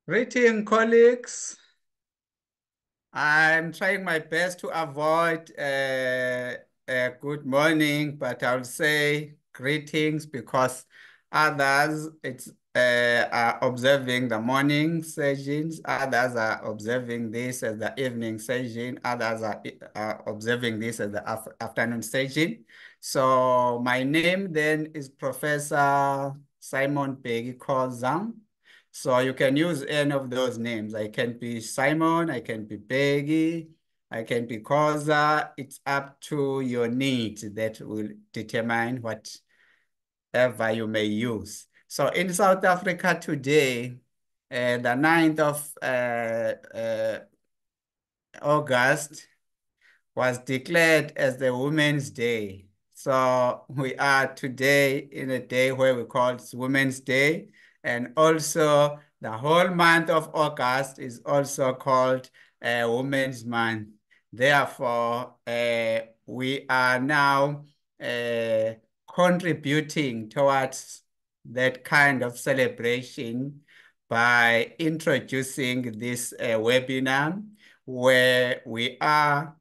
Greeting, colleagues. I'm trying my best to avoid good morning, but I'll say greetings because others are observing the morning sessions, others are observing this as the evening session, others are observing this as the afternoon session. So my name then is Professor Simon Peggy Kozam. So you can use any of those names. I can be Simon, I can be Peggy, I can be Koza. It's up to your needs that will determine whatever you may use. So in South Africa today, the 9th of August was declared as the Women's Day. So we are today in a day where we call it Women's Day. And also the whole month of August is also called Women's Month. Therefore, we are now uh, contributing towards that kind of celebration by introducing this webinar where we are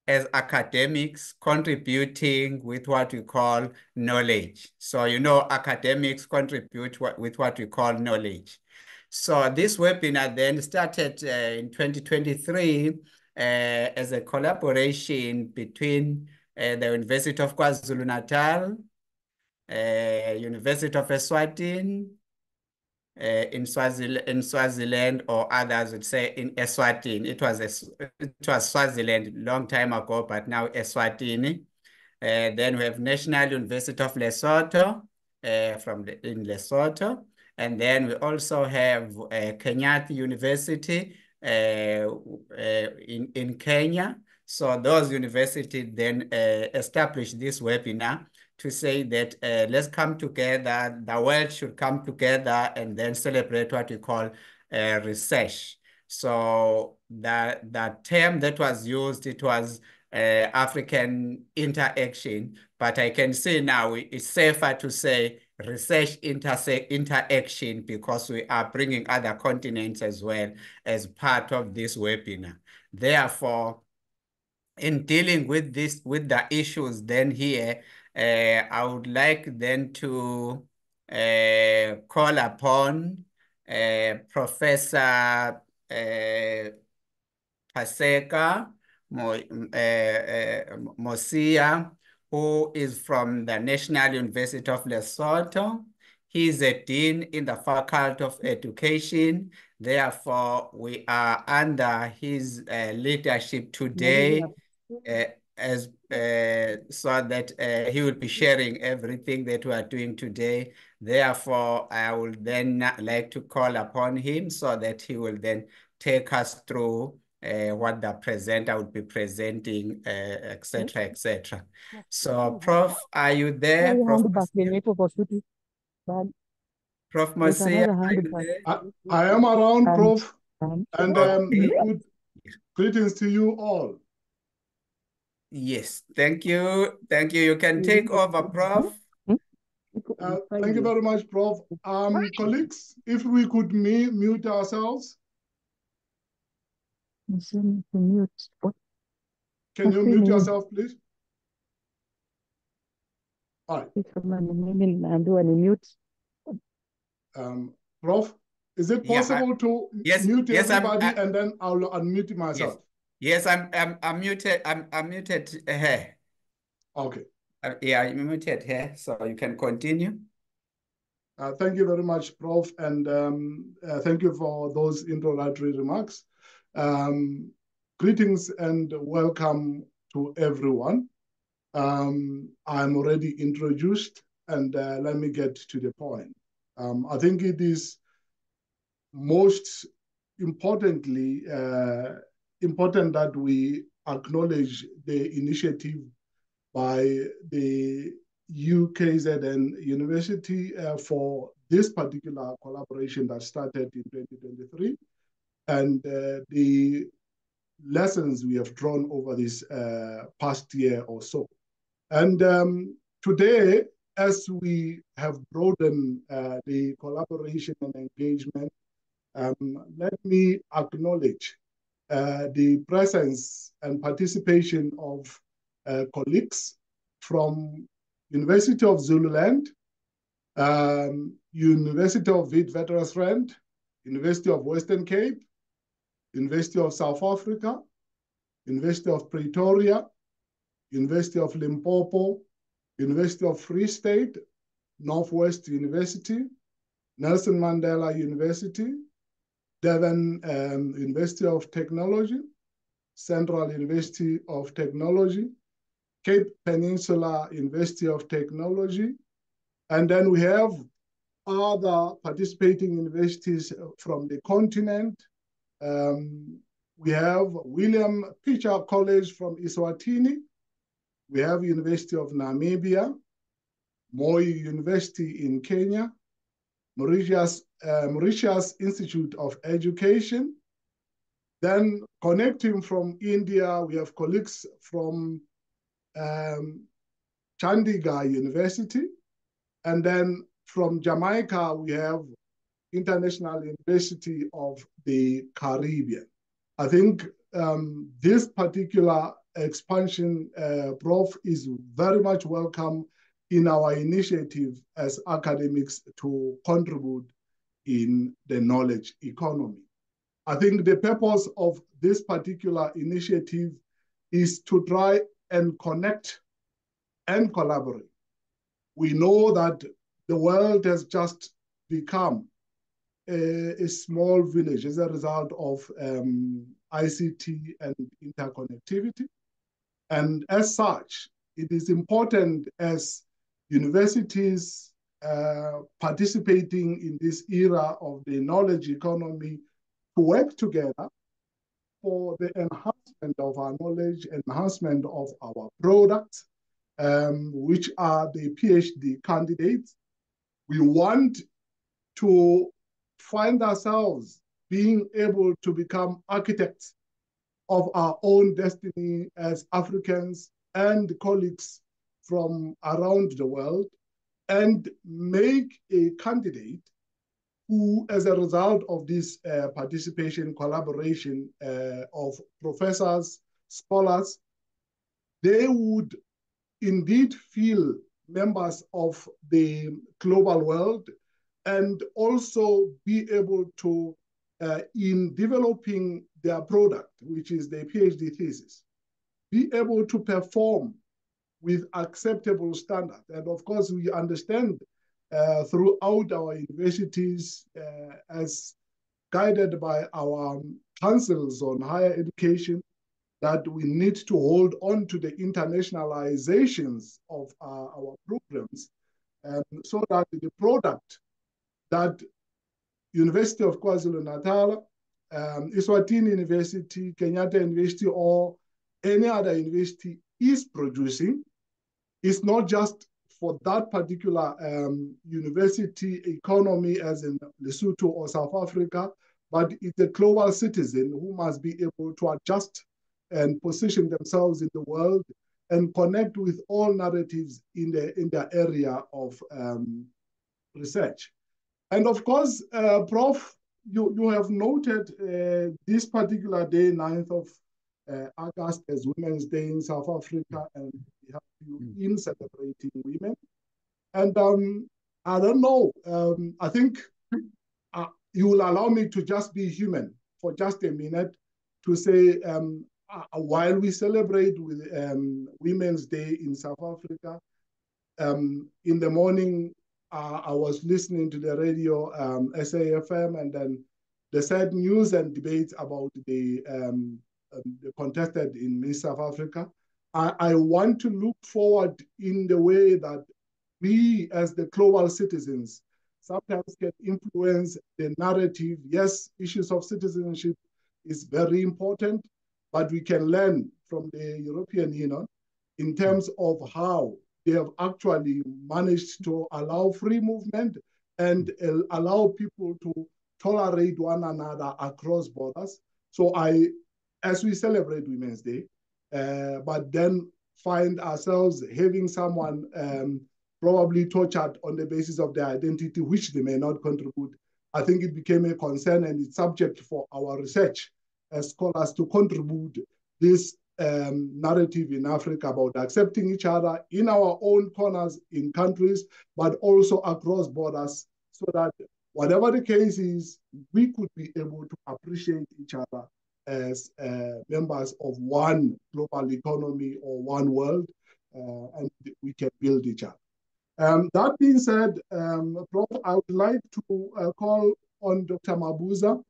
as academics contributing with what we call knowledge. So, academics contribute with what we call knowledge. So this webinar then started in 2023 as a collaboration between the University of KwaZulu-Natal, University of Eswatini, in Swaziland, or others would say in Eswatini. It was Swaziland long time ago, but now Eswatini. Then we have National University of Lesotho in Lesotho. And then we also have Kenyatta University in Kenya. So those universities then established this webinar to say that let's come together, the world should come together and then celebrate what we call research. So the term that was used, it was African interaction, but I can say now it's safer to say research interaction because we are bringing other continents as well as part of this webinar. Therefore, in dealing with the issues then here, I would like then to call upon Professor Paseka Mosia, who is from the National University of Lesotho. He is a dean in the Faculty of Education. Therefore, we are under his leadership today so that he will be sharing everything that we are doing today. Therefore, I would then like to call upon him so that he will then take us through what the presenter would be presenting, etc., etc. So, Prof, are you there? Prof Mosia, are you there? I am around, Prof. And Okay. greetings to you all. Yes, thank you. Thank you. You can take over, Prof. Thank you very much, Prof. Colleagues, if we could mute ourselves. Can you mute yourself, please? All right. Prof, is it possible to mute everybody and then I'll unmute myself? Yes, I'm muted. I'm muted here. Okay. Yeah, I'm muted here, so you can continue. Thank you very much, Prof, and thank you for those introductory remarks. Greetings and welcome to everyone. I'm already introduced, and let me get to the point. I think it is most importantly important that we acknowledge the initiative by the UKZN University for this particular collaboration that started in 2023 and the lessons we have drawn over this past year or so. And today, as we have broadened the collaboration and engagement Let me acknowledge the presence and participation of colleagues from University of Zululand, University of Witwatersrand, University of Western Cape, University of South Africa, University of Pretoria, University of Limpopo, University of Free State, Northwest University, Nelson Mandela University, Devon University of Technology, Central University of Technology, Cape Peninsula University of Technology, and then we have other participating universities from the continent. We have William Pitcher College from Eswatini. We have University of Namibia, Moi University in Kenya, Mauritius Institute of Education. Then connecting from India, we have colleagues from Chandigarh University. And then from Jamaica, we have International University of the Caribbean. I think this particular expansion, Prof, is very much welcome in our initiative as academics to contribute in the knowledge economy. I think the purpose of this particular initiative is to try and connect and collaborate. We know that the world has just become a small village as a result of ICT and interconnectivity. And as such, it is important as universities participating in this era of the knowledge economy to work together for the enhancement of our knowledge, enhancement of our products, which are the PhD candidates. We want to find ourselves being able to become architects of our own destiny as Africans and colleagues from around the world, and make a candidate who, as a result of this participation, collaboration of professors, scholars, they would indeed feel members of the global world and also be able to, in developing their product, which is the PhD thesis, be able to perform with acceptable standards. And of course, we understand throughout our universities as guided by our councils on higher education that we need to hold on to the internationalizations of our programs so that the product that University of KwaZulu-Natal, Eswatini University, Kenyatta University, or any other university is producing is not just for that particular university economy as in Lesotho or South Africa, but it's a global citizen who must be able to adjust and position themselves in the world and connect with all narratives in the area of research. And of course, Prof, you have noted this particular day, 9th of August, as Women's Day in South Africa, and we have you in celebrating women. And I don't know, I think you will allow me to just be human for just a minute to say, while we celebrate with Women's Day in South Africa, in the morning, I was listening to the radio, SAFM, and then the sad news and debates about the contested in Miss South Africa. I want to look forward in the way that we, as the global citizens, sometimes can influence the narrative. Yes, issues of citizenship is very important, but we can learn from the European Union in terms of how they have actually managed to allow free movement and allow people to tolerate one another across borders. So as we celebrate Women's Day, but then find ourselves having someone probably tortured on the basis of their identity, which they may not contribute, I think it became a concern and it's subject for our research as scholars to contribute this narrative in Africa about accepting each other in our own corners in countries, but also across borders, so that whatever the case is, we could be able to appreciate each other as members of one global economy or one world, and we can build each other. That being said, Prof, I would like to call on Dr. Mabuza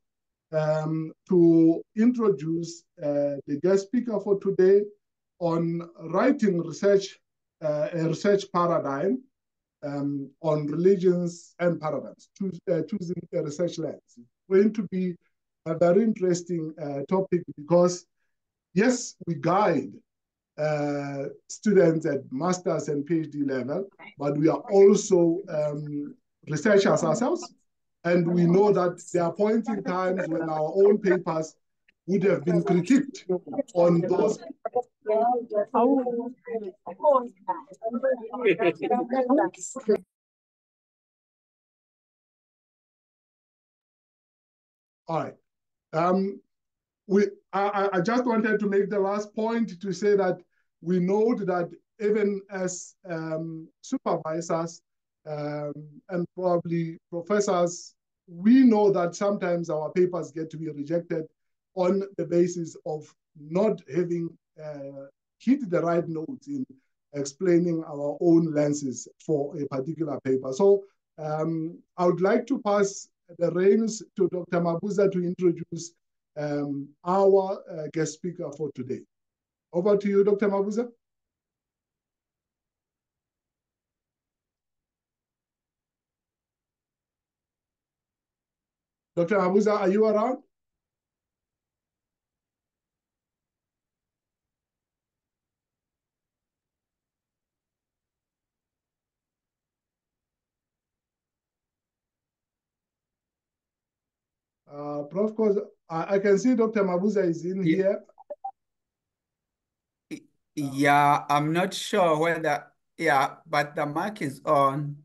to introduce the guest speaker for today on writing research, a research paradigm on religions and paradigms, choosing a research lens. It's going to be a very interesting topic because, yes, we guide students at master's and PhD level, but we are also researchers ourselves. And we know that there are points in times when our own papers would have been critiqued on those. All right. I just wanted to make the last point to say that we note that even as supervisors and probably professors, we know that sometimes our papers get to be rejected on the basis of not having hit the right notes in explaining our own lenses for a particular paper. So I would like to pass the reins to Dr. Mabuza to introduce our guest speaker for today. Over to you, Dr. Mabuza. Dr. Mabuza, are you around? Prof, because I can see Dr. Mabuza is in here. Yeah, I'm not sure whether, yeah, but the mic is on.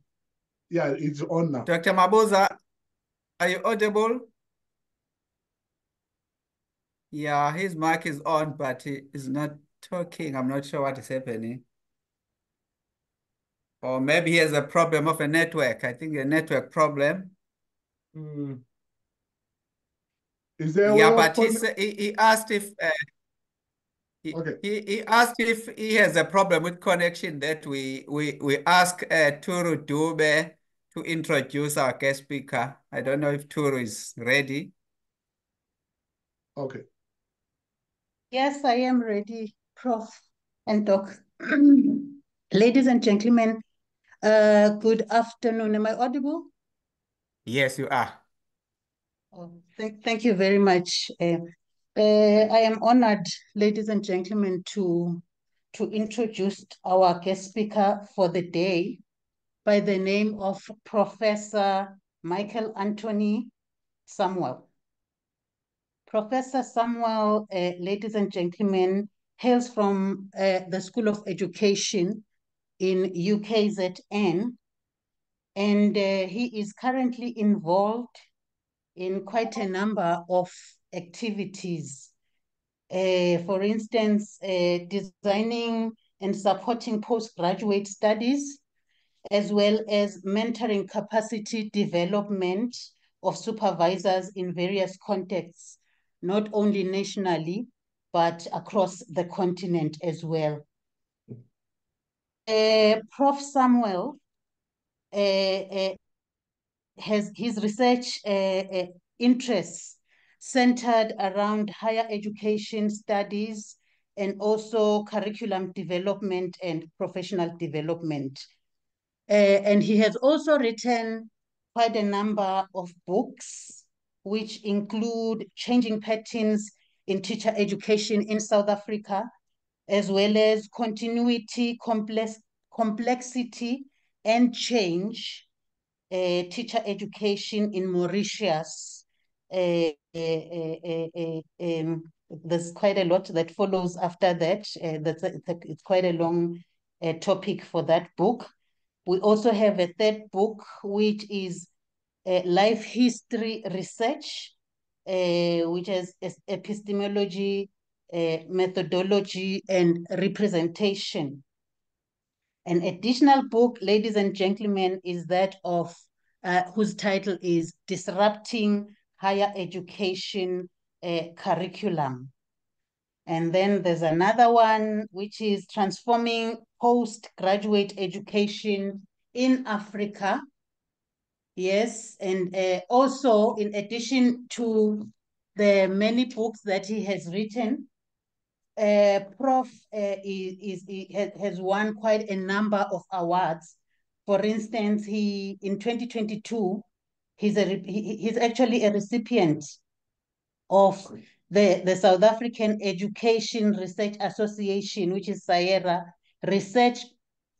Yeah, it's on now. Dr. Mabuza, are you audible? Yeah, his mic is on, but he is not talking. I'm not sure what is happening. Or maybe he has a problem of a network. I think a network problem. Mm. Is there a Yeah, way of but he asked if okay. he asked if he has a problem with connection that we ask Turu Dube to introduce our guest speaker. I don't know if Turu is ready. Okay. Yes, I am ready, Prof. and Doc. Ladies and gentlemen, good afternoon. Am I audible? Yes, you are. Oh, thank you very much. I am honored, ladies and gentlemen, to introduce our guest speaker for the day by the name of Professor Michael Anthony Samuel. Professor Samuel, ladies and gentlemen, hails from the School of Education in UKZN, and he is currently involved in quite a number of activities. For instance, designing and supporting postgraduate studies, as well as mentoring capacity development of supervisors in various contexts, not only nationally, but across the continent as well. Prof Samuel has his research interests centered around higher education studies and also curriculum development and professional development. And he has also written quite a number of books, which include Changing Patterns in Teacher Education in South Africa, as well as Continuity, Complexity, and Change, Teacher Education in Mauritius. There's quite a lot that follows after that. It's quite a long topic for that book. We also have a third book, which is life history research, which is epistemology, methodology, and representation. An additional book, ladies and gentlemen, is that of whose title is Disrupting Higher Education Curriculum. And then there's another one, which is Transforming Postgraduate Education in Africa. Yes, and also in addition to the many books that he has written, Prof has won quite a number of awards. For instance, in 2022, he's actually a recipient of the South African Education Research Association, which is SAERA Research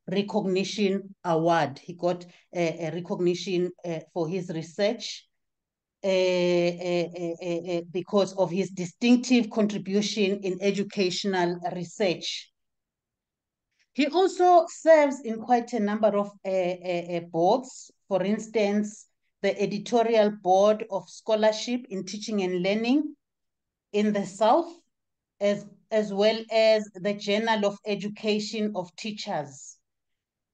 Recognition Award. He got a recognition for his research because of his distinctive contribution in educational research. He also serves in quite a number of boards. For instance, the editorial board of scholarship in teaching and learning in the South, as well as the Journal of Education of Teachers.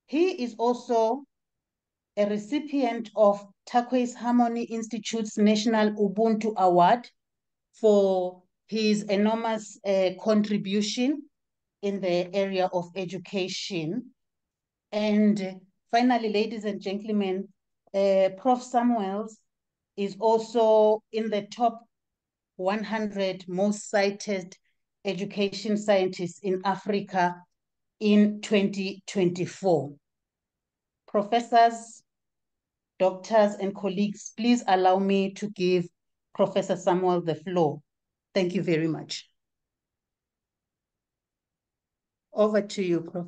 He is also a recipient of Turquoise Harmony Institute's National Ubuntu Award for his enormous contribution in the area of education. And finally, ladies and gentlemen, Prof Samuels is also in the top 100 most cited education scientists in Africa in 2024. Professors, doctors, and colleagues, please allow me to give Professor Samuel the floor. Thank you very much. Over to you, Prof.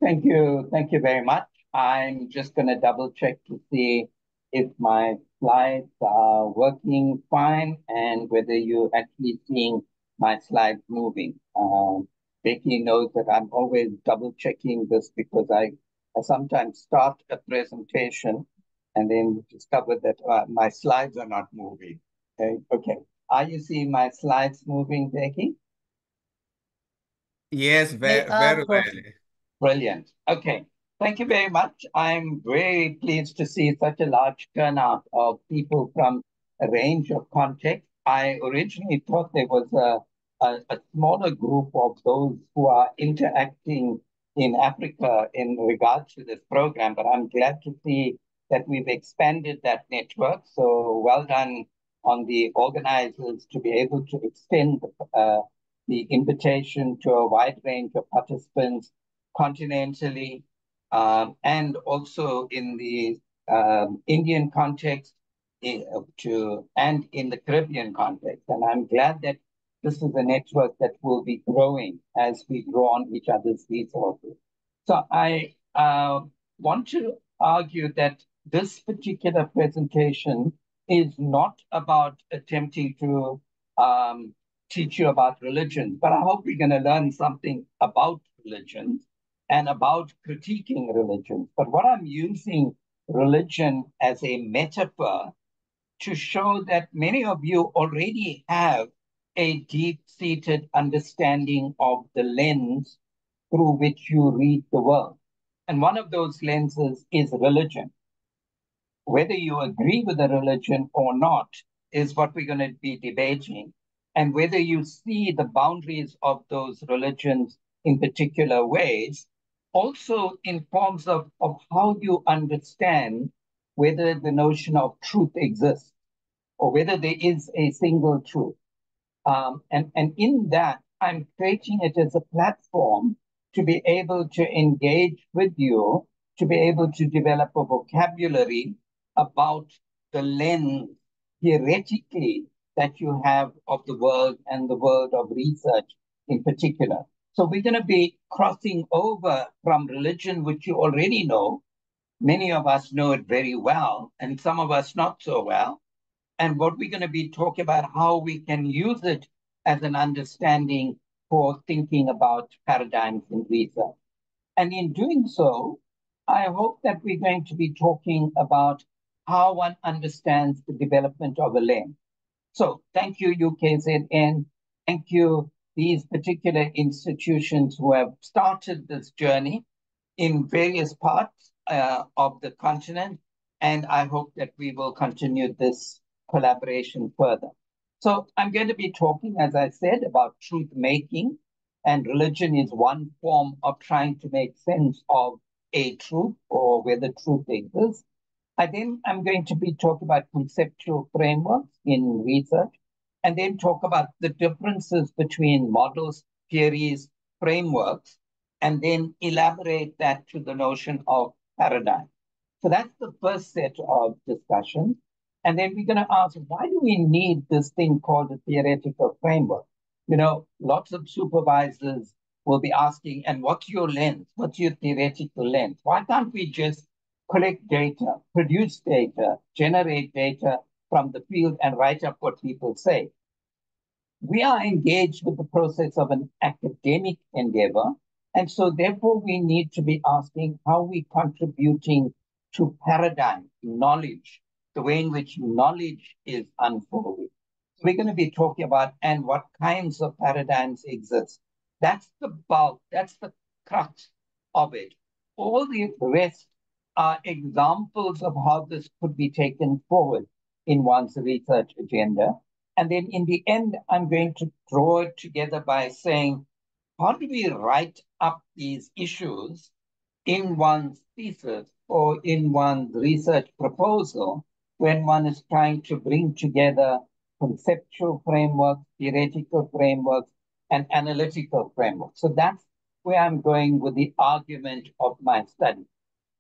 Thank you very much. I'm just going to double check to see if my slides are working fine and whether you're actually seeing my slides moving. Becky knows that I'm always double checking this because I sometimes start a presentation and then discover that my slides are not moving. Okay. Are you seeing my slides moving, Becky? Yes, very well. Brilliant. Okay. Thank you very much. I'm very pleased to see such a large turnout of people from a range of contexts. I originally thought there was a smaller group of those who are interacting in Africa in regards to this program, but I'm glad to see that we've expanded that network. So well done on the organizers to be able to extend the invitation to a wide range of participants continentally, and also in the Indian context, and in the Caribbean context. And I'm glad that this is a network that will be growing as we draw on each other's resources. So I want to argue that this particular presentation is not about attempting to teach you about religion, but I hope we're going to learn something about religions and about critiquing religion. But what I'm using religion as a metaphor to show that many of you already have a deep-seated understanding of the lens through which you read the world. And one of those lenses is religion. Whether you agree with the religion or not is what we're going to be debating. And whether you see the boundaries of those religions in particular ways also informs of how you understand whether the notion of truth exists or whether there is a single truth. And in that, I'm creating it as a platform to be able to engage with you, to be able to develop a vocabulary about the lens theoretically that you have of the world and the world of research in particular. So we're going to be crossing over from religion, which you already know. Many of us know it very well, and some of us not so well. And what we're going to be talking about how we can use it as an understanding for thinking about paradigms in research. And in doing so, I hope that we're going to be talking about how one understands the development of a lens. So thank you, UKZN. Thank you, these particular institutions who have started this journey in various parts of the continent. And I hope that we will continue this collaboration further. So I'm going to be talking, as I said, about truth making. And religion is one form of trying to make sense of a truth or whether truth exists. I'm going to be talking about conceptual frameworks in research, and then talk about the differences between models, theories, frameworks, and then elaborate that to the notion of paradigm. So that's the first set of discussions. And then we're going to ask, why do we need this thing called a theoretical framework? You know, lots of supervisors will be asking, and what's your lens? What's your theoretical lens? Why can't we just collect data, produce data, generate data from the field and write up what people say? We are engaged with the process of an academic endeavor. And so therefore we need to be asking how we contributing to paradigm, knowledge, the way in which knowledge is unfolding. So we're going to be talking about and what kinds of paradigms exist. That's the bulk, that's the crux of it. All the rest are examples of how this could be taken forward in one's research agenda. And then in the end, I'm going to draw it together by saying, how do we write up these issues in one's thesis or in one's research proposal when one is trying to bring together conceptual frameworks, theoretical frameworks, and analytical frameworks? So that's where I'm going with the argument of my study,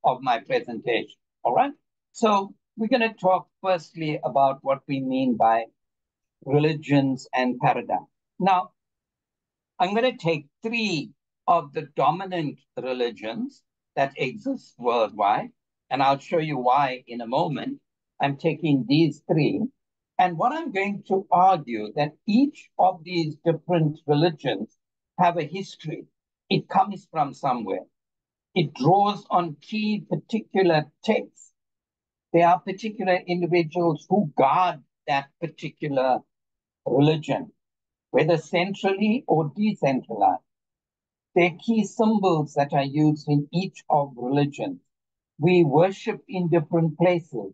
of my presentation. All right? So we're going to talk firstly about what we mean by religions and paradigm. Now, I'm going to take three of the dominant religions that exist worldwide, and I'll show you why in a moment. I'm taking these three, and what I'm going to argue that each of these different religions have a history. It comes from somewhere. It draws on key particular texts. There are particular individuals who guard that particular religion, whether centrally or decentralized. There are key symbols that are used in each of religions. We worship in different places.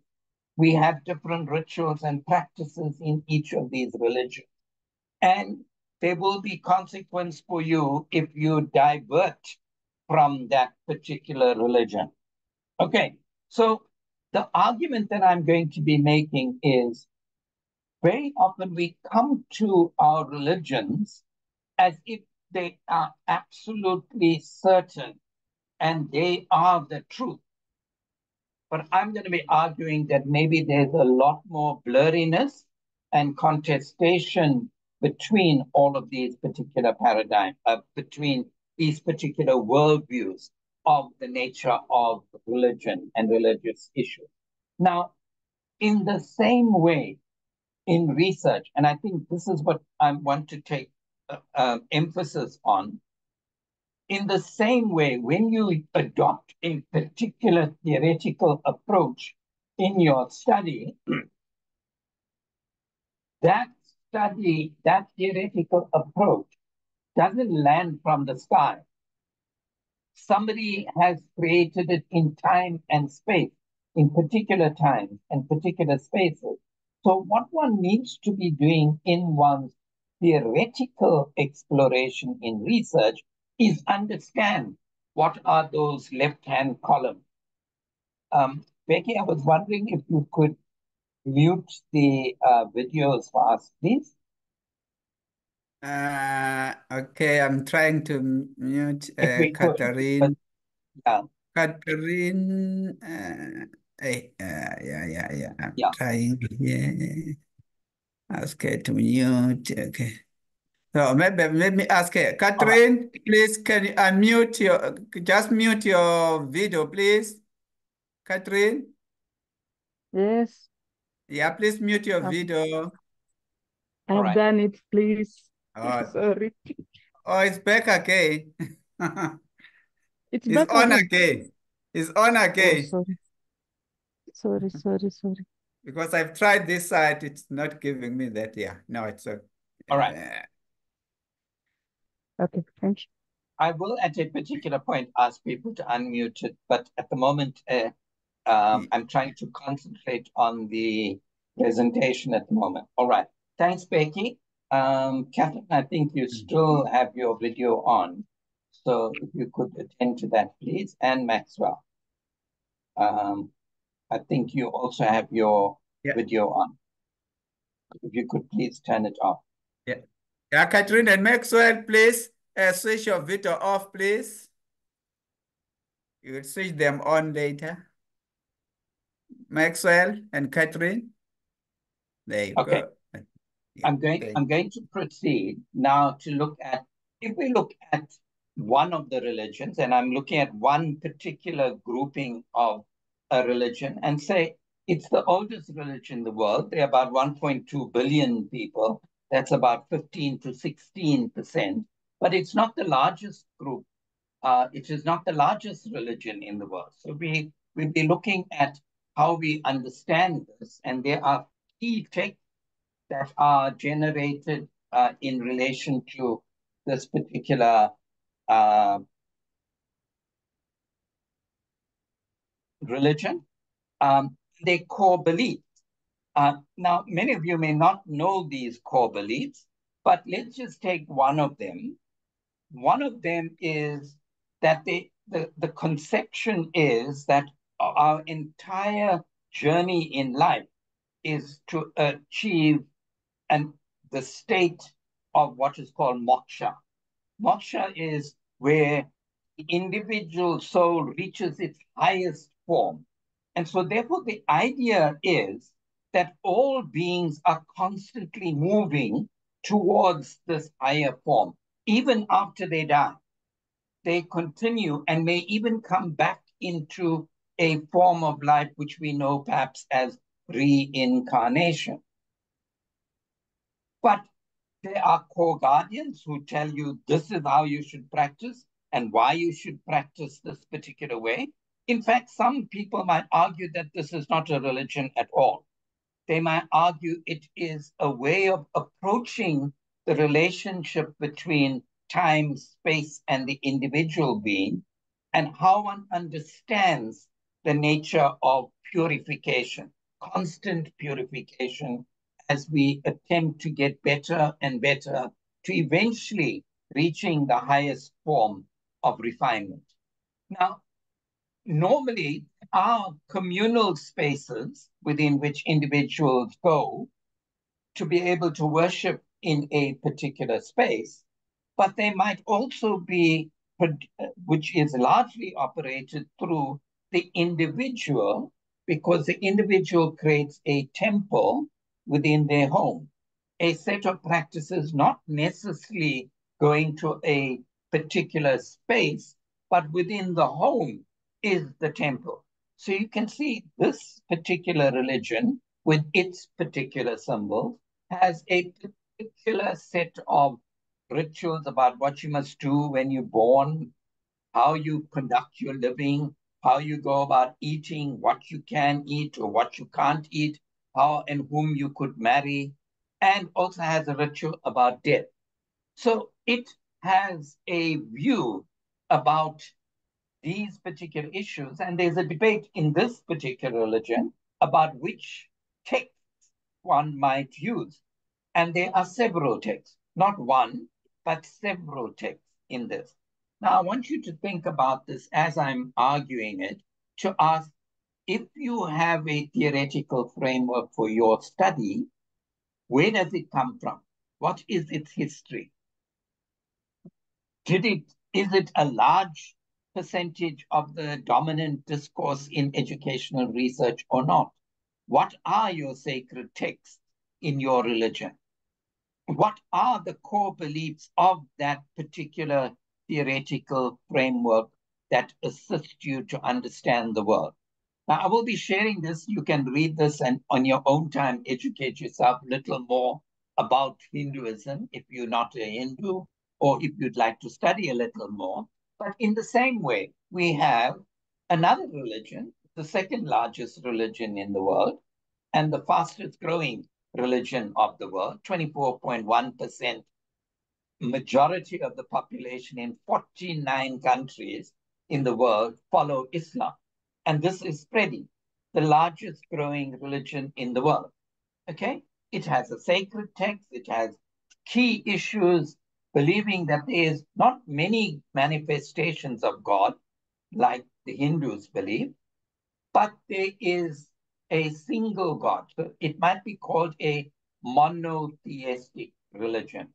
We have different rituals and practices in each of these religions. And there will be consequence for you if you divert from that particular religion. Okay, so the argument that I'm going to be making is very often we come to our religions as if they are absolutely certain and they are the truth. But I'm going to be arguing that maybe there's a lot more blurriness and contestation between all of these particular paradigms, between these particular worldviews of the nature of religion and religious issues. Now, in the same way, in research, and I think this is what I want to take emphasis on, in the same way, when you adopt a particular theoretical approach in your study, that theoretical approach doesn't land from the sky. Somebody has created it in time and space, in particular times and particular spaces. So what one needs to be doing in one's theoretical exploration in research is understand what are those left-hand columns. Becky, I was wondering if you could mute the videos for us, please. Okay, I'm trying to mute If we could, Catherine. yeah. Catherine, yeah. I'm Yeah. trying here. Ask her to mute. Okay. So maybe let me ask her. Catherine, please, can you unmute just mute your video, please? Catherine? Yes, Yeah, please mute your I've, video. I've done it, please. Oh, Sorry. oh, it's back again. It's It's back on again. again. It's on Oh, again. sorry. Sorry. Because I've tried this site, it's not giving me that. Yeah, no, it's a. All right. Okay, thank you. I will at a particular point ask people to unmute it, but at the moment, I'm trying to concentrate on the presentation at the moment. All right. Thanks, Becky. Catherine, I think you still have your video on. So if you could attend to that, please. And Maxwell. I think you also have your video on. If you could please turn it off. Yeah. Yeah, Catherine and Maxwell, please switch your video off, please. You will switch them on later. Maxwell and Catherine. There you Okay. go. I'm going to proceed now to look at, if we look at one of the religions, and I'm looking at one particular grouping of a religion, and say it's the oldest religion in the world. There are about 1.2 billion people. That's about 15 to 16%. But it's not the largest group. It is not the largest religion in the world. So we'll be looking at how we understand this, and there are key texts that are generated in relation to this particular religion, their core beliefs. Now, many of you may not know these core beliefs, but let's just take one of them. One of them is that the conception is that our entire journey in life is to achieve the state of what is called moksha. Moksha is where the individual soul reaches its highest form. And so therefore the idea is that all beings are constantly moving towards this higher form. Even after they die, they continue and may even come back into a form of life which we know perhaps as reincarnation. But there are core guardians who tell you this is how you should practice and why you should practice this particular way. In fact, some people might argue that this is not a religion at all. They might argue it is a way of approaching the relationship between time, space, and the individual being, and how one understands the nature of purification, constant purification, as we attempt to get better and better to eventually reaching the highest form of refinement. Now, normally, are communal spaces within which individuals go to be able to worship in a particular space, but they might also be, which is largely operated through the individual, because the individual creates a temple within their home, a set of practices not necessarily going to a particular space, but within the home is the temple. So you can see this particular religion with its particular symbols has a particular set of rituals about what you must do when you're born, how you conduct your living, how you go about eating, what you can eat or what you can't eat, how and whom you could marry, and also has a ritual about death. So it has a view about these particular issues, and there's a debate in this particular religion about which text one might use. And there are several texts, not one, but several texts in this. Now, I want you to think about this as I'm arguing it, to ask, if you have a theoretical framework for your study, where does it come from? What is its history? Is it a large percentage of the dominant discourse in educational research or not? What are your sacred texts in your religion? What are the core beliefs of that particular theoretical framework that assist you to understand the world? Now, I will be sharing this. You can read this and on your own time, educate yourself a little more about Hinduism if you're not a Hindu, or if you'd like to study a little more. But in the same way, we have another religion, the second largest religion in the world and the fastest growing religion of the world. 24.1% majority of the population in 49 countries in the world follow Islam. And this is spreading, the largest growing religion in the world. Okay? It has a sacred text, it has key issues, believing that there is not many manifestations of God, like the Hindus believe, but there is a single God. So it might be called a monotheistic religion.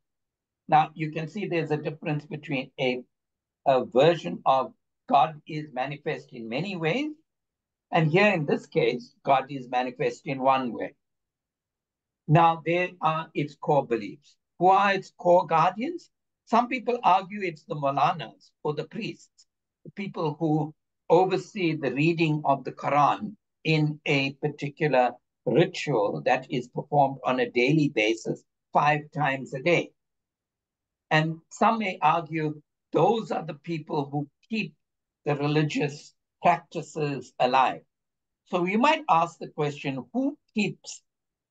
Now, you can see there's a difference between a version of God is manifest in many ways, and here in this case, God is manifest in one way. Now, there are its core beliefs. Who are its core guardians? Some people argue it's the Maulanas or the priests, the people who oversee the reading of the Quran in a particular ritual that is performed on a daily basis 5 times a day. And some may argue those are the people who keep the religious practices alive. So we might ask the question, who keeps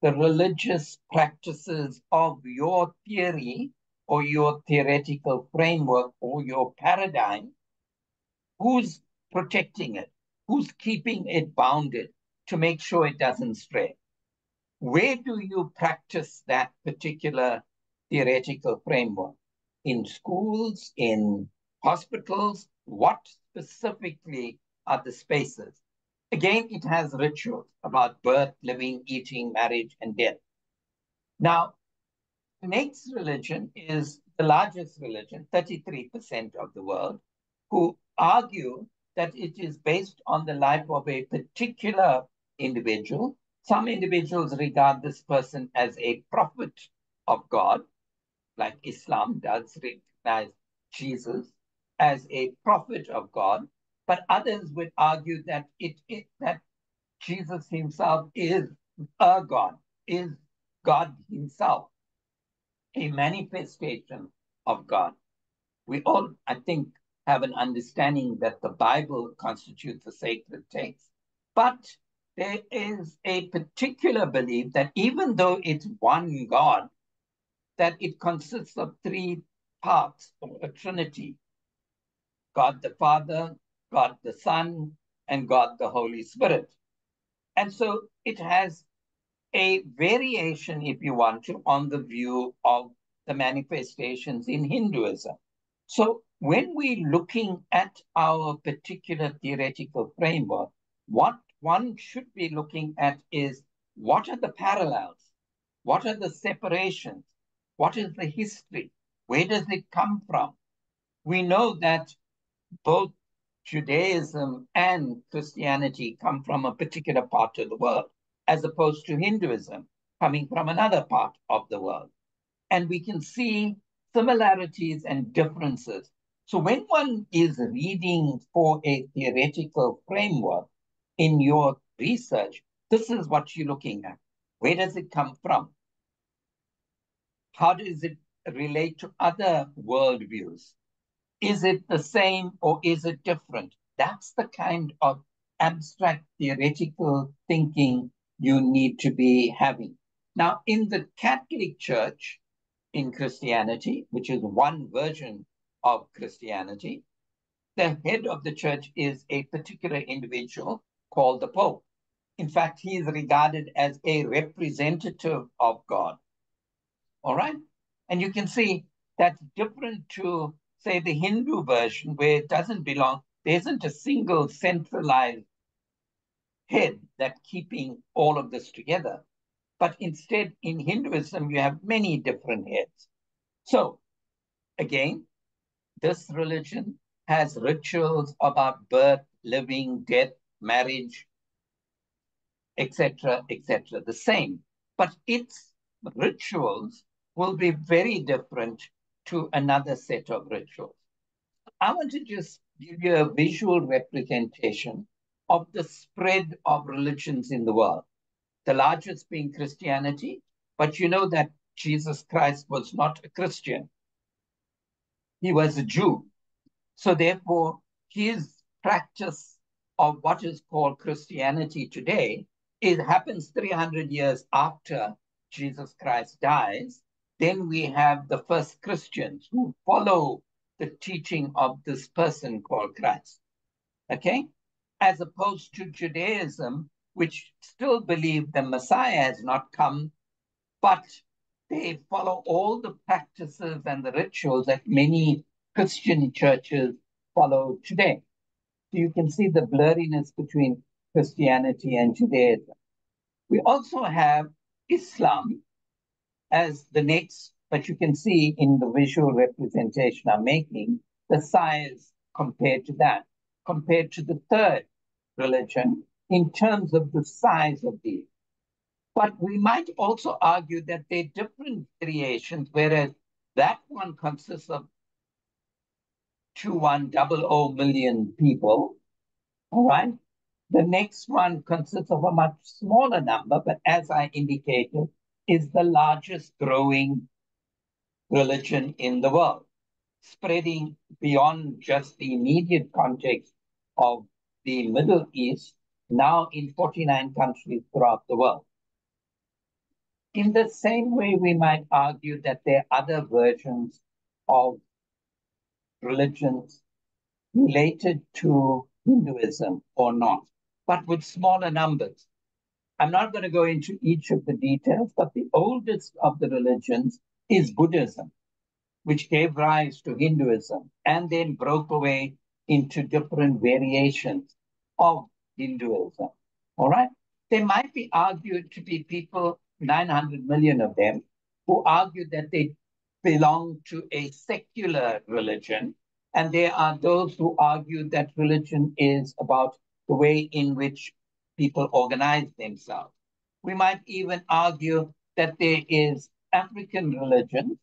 the religious practices of your theory or your theoretical framework or your paradigm? Who's protecting it? Who's keeping it bounded to make sure it doesn't stray? Where do you practice that particular theoretical framework? In schools, in hospitals? What specifically are the spaces? Again, it has rituals about birth, living, eating, marriage, and death. Now, the next religion is the largest religion, 33% of the world, who argue that it is based on the life of a particular individual. Some individuals regard this person as a prophet of God, like Islam does recognize Jesus as a prophet of God, but others would argue that that Jesus himself is a God, is God himself, a manifestation of God. We all, I think, have an understanding that the Bible constitutes a sacred text, but there is a particular belief that even though it's one God, that it consists of 3 parts, or a trinity: God the Father, God the Son, and God the Holy Spirit. And so it has a variation, if you want to, on the view of the manifestations in Hinduism. So when we're looking at our particular theoretical framework, what one should be looking at is, what are the parallels? What are the separations? What is the history? Where does it come from? We know that both Judaism and Christianity come from a particular part of the world, as opposed to Hinduism coming from another part of the world. And we can see similarities and differences. So when one is reading for a theoretical framework in your research, this is what you're looking at. Where does it come from? How does it relate to other worldviews? Is it the same or is it different? That's the kind of abstract theoretical thinking you need to be having. Now, in the Catholic Church, in Christianity, which is one version of Christianity, the head of the church is a particular individual called the Pope. In fact, he is regarded as a representative of God. All right? And you can see that's different to, say, the Hindu version, where it doesn't belong. There isn't a single centralized head that's keeping all of this together. But instead, in Hinduism, you have many different heads. So, again, this religion has rituals about birth, living, death, marriage, etc., the same. But its rituals will be very different to another set of rituals. I want to just give you a visual representation of the spread of religions in the world, the largest being Christianity, but you know that Jesus Christ was not a Christian. He was a Jew. So therefore, his practice of what is called Christianity today, it happens 300 years after Jesus Christ dies. Then we have the first Christians who follow the teaching of this person called Christ. Okay? As opposed to Judaism, which still believe the Messiah has not come, but they follow all the practices and the rituals that many Christian churches follow today. So you can see the blurriness between Christianity and Judaism. We also have Islam as the next, but you can see in the visual representation I'm making, the size compared to that, compared to the third religion in terms of the size of these. But we might also argue that they're different variations, whereas that one consists of 2100 million people, all right? The next one consists of a much smaller number, but as I indicated, is the largest growing religion in the world, spreading beyond just the immediate context of the Middle East, now in 49 countries throughout the world. In the same way, we might argue that there are other versions of religions related to Hinduism or not, but with smaller numbers. I'm not going to go into each of the details, but the oldest of the religions is Buddhism, which gave rise to Hinduism and then broke away into different variations of Hinduism. All right? There might be argued to be people, 900 million of them, who argue that they belong to a secular religion. And there are those who argue that religion is about the way in which people organize themselves. We might even argue that there is African religion.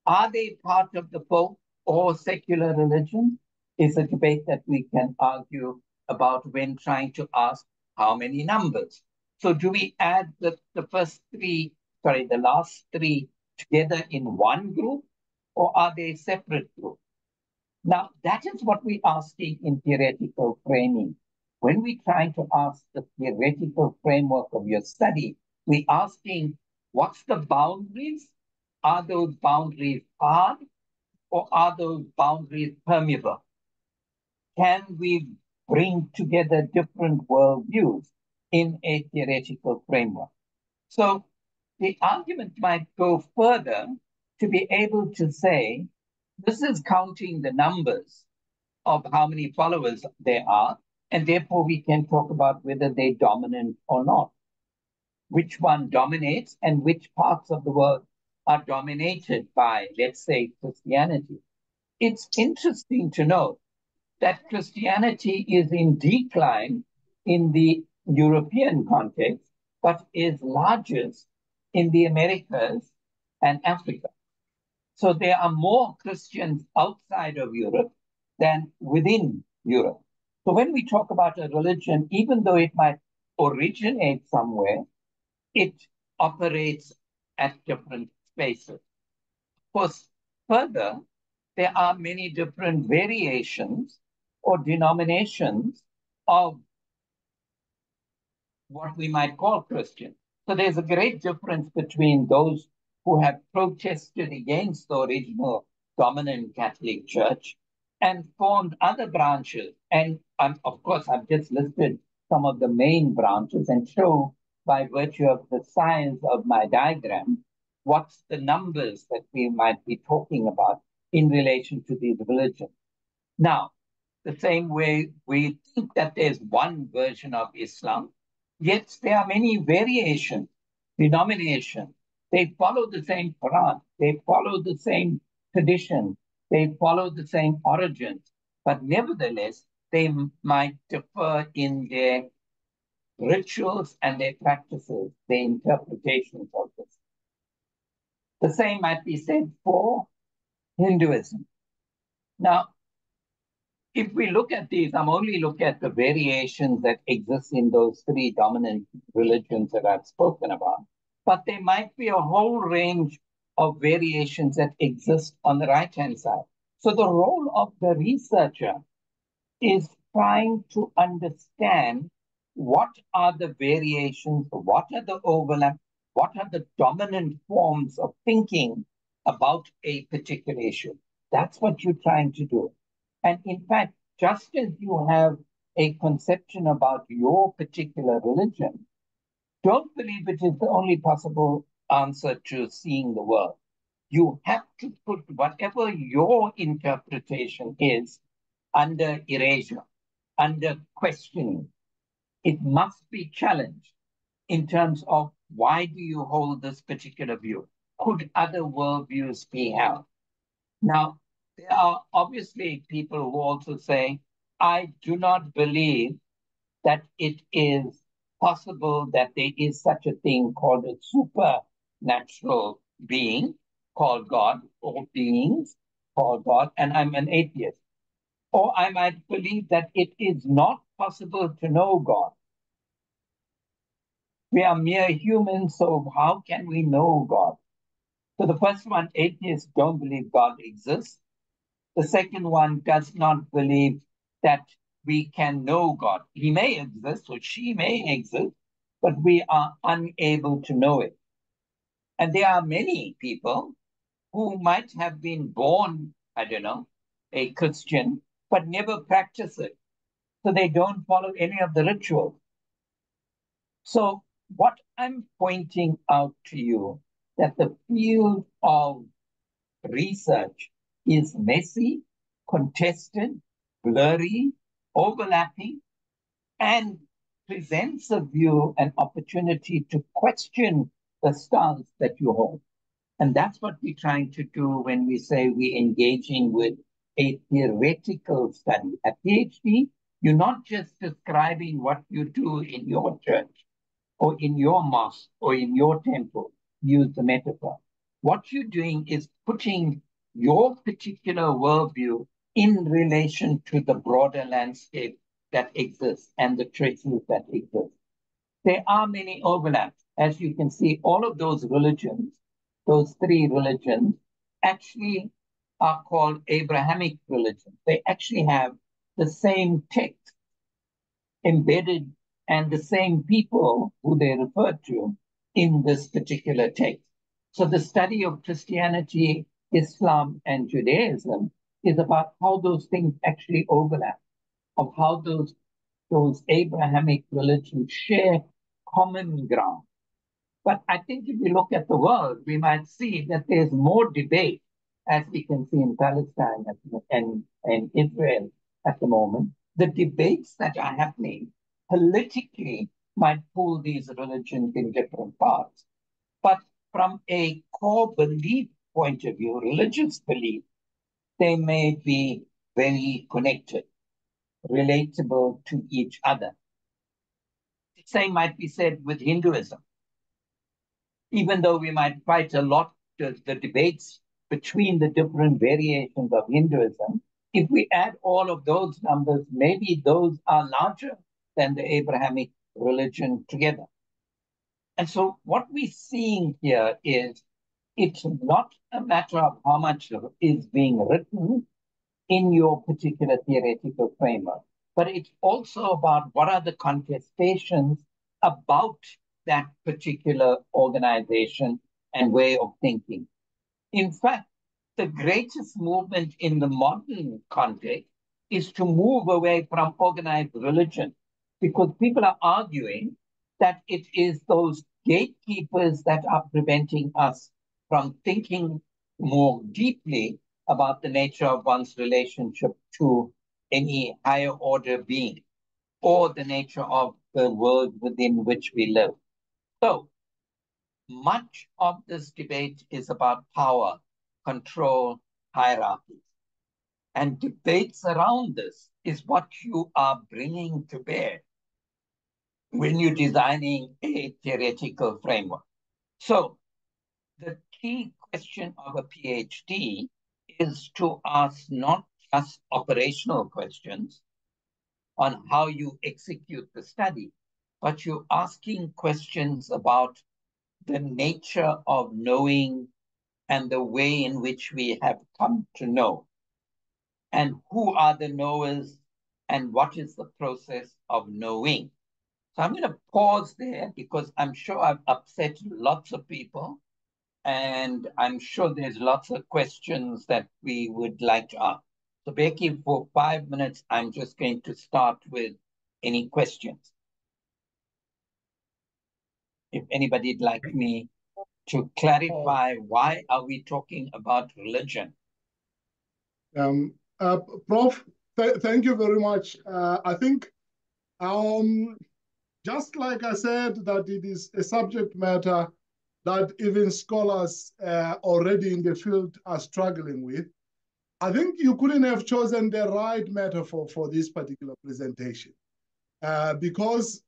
Are they part of the folk or secular religion? Is a debate that we can argue about when trying to ask how many numbers. So do we add the last three together in one group, or are they separate groups? Now, that is what we're asking in theoretical framing. When we try to ask the theoretical framework of your study, we're asking, what's the boundaries? Are those boundaries hard, or are those boundaries permeable? Can we bring together different worldviews in a theoretical framework? So the argument might go further to be able to say, this is counting the numbers of how many followers there are, and therefore we can talk about whether they're dominant or not. Which one dominates and which parts of the world are dominated by, let's say, Christianity. It's interesting to note that Christianity is in decline in the European context, but is largest in the Americas and Africa. So there are more Christians outside of Europe than within Europe. So when we talk about a religion, even though it might originate somewhere, it operates at different spaces. Of course, further, there are many different variations or denominations of what we might call Christian. So there's a great difference between those who have protested against the original dominant Catholic Church and formed other branches. And of course, I've just listed some of the main branches and show by virtue of the size of my diagram, what's the numbers that we might be talking about in relation to these religions. Now, the same way we think that there's one version of Islam, yet there are many variations, denominations. They follow the same Quran, they follow the same traditions, they follow the same origins, but nevertheless, they might differ in their rituals and their practices, their interpretations of this. The same might be said for Hinduism. Now, if we look at these, I'm only looking at the variations that exist in those three dominant religions that I've spoken about. But there might be a whole range of variations that exist on the right-hand side. So the role of the researcher is trying to understand what are the variations, what are the overlaps, what are the dominant forms of thinking about a particular issue. That's what you're trying to do. And in fact, just as you have a conception about your particular religion, don't believe it is the only possible answer to seeing the world. You have to put whatever your interpretation is under erasure, under questioning. It must be challenged in terms of why do you hold this particular view? Could other worldviews be held? Now, there are obviously people who also say, I do not believe that it is possible that there is such a thing called a supernatural being called God, or beings called God, and I'm an atheist. Or I might believe that it is not possible to know God. We are mere humans, so how can we know God? So the first one, atheists don't believe God exists. The second one does not believe that we can know God. He may exist or she may exist, but we are unable to know it. And there are many people who might have been born, I don't know, a Christian, but never practice it. So they don't follow any of the rituals. So what I'm pointing out to you, that the field of research is messy, contested, blurry, overlapping, and presents a view, an opportunity to question the stance that you hold. And that's what we're trying to do when we say we're engaging with a theoretical study. At PhD, you're not just describing what you do in your church or in your mosque or in your temple, use the metaphor. What you're doing is putting your particular worldview in relation to the broader landscape that exists and the traces that exist. There are many overlaps. As you can see, all of those religions, those three religions, actually are called Abrahamic religions. They actually have the same text embedded and the same people who they refer to in this particular text. So the study of Christianity, Islam, and Judaism is about how those things actually overlap, of how those Abrahamic religions share common ground. But I think if we look at the world, we might see that there's more debate, as we can see in Palestine and Israel at the moment. The debates that are happening politically might pull these religions in different paths. But from a core belief point of view, religious belief, they may be very connected, relatable to each other. The same might be said with Hinduism. Even though we might fight a lot the debates between the different variations of Hinduism, if we add all of those numbers, maybe those are larger than the Abrahamic religion together. And so what we're seeing here is it's not a matter of how much is being written in your particular theoretical framework, but it's also about what are the contestations about that particular organization and way of thinking. In fact, the greatest movement in the modern context is to move away from organized religion, because people are arguing that it is those gatekeepers that are preventing us from thinking more deeply about the nature of one's relationship to any higher order being or the nature of the world within which we live. So much of this debate is about power, control, hierarchies. And debates around this is what you are bringing to bear when you're designing a theoretical framework. So the key question of a PhD is to ask not just operational questions on how you execute the study, but you're asking questions about the nature of knowing and the way in which we have come to know. And who are the knowers and what is the process of knowing. So I'm going to pause there because I'm sure I've upset lots of people, and I'm sure there's lots of questions that we would like to ask. So Becky, for 5 minutes, I'm just going to start with any questions. If anybody'd like me to clarify why are we talking about religion? Prof, thank you very much. I think just like I said, that it is a subject matter that even scholars already in the field are struggling with. I think you couldn't have chosen the right metaphor for this particular presentation because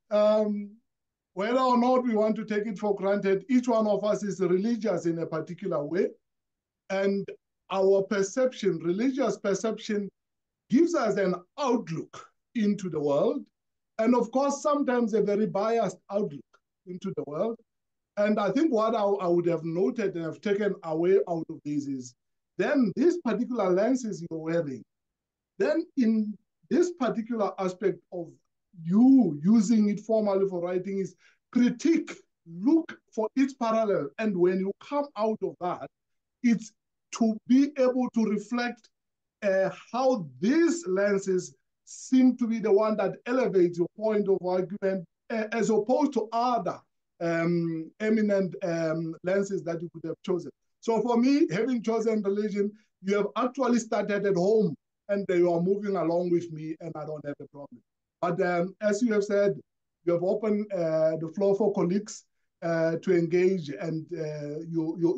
whether or not we want to take it for granted, each one of us is religious in a particular way. And our perception, religious perception, gives us an outlook into the world. And of course, sometimes a very biased outlook into the world. And I think what I would have noted and have taken away out of this is, then these particular lenses you're wearing, then in this particular aspect of you using it formally for writing is critique, look for its parallel. And when you come out of that, it's to be able to reflect how these lenses seem to be the one that elevates your point of argument as opposed to other eminent lenses that you could have chosen. So for me, having chosen religion, you have actually started at home and you are moving along with me, and I don't have a problem. But as you have said, you have opened the floor for colleagues to engage and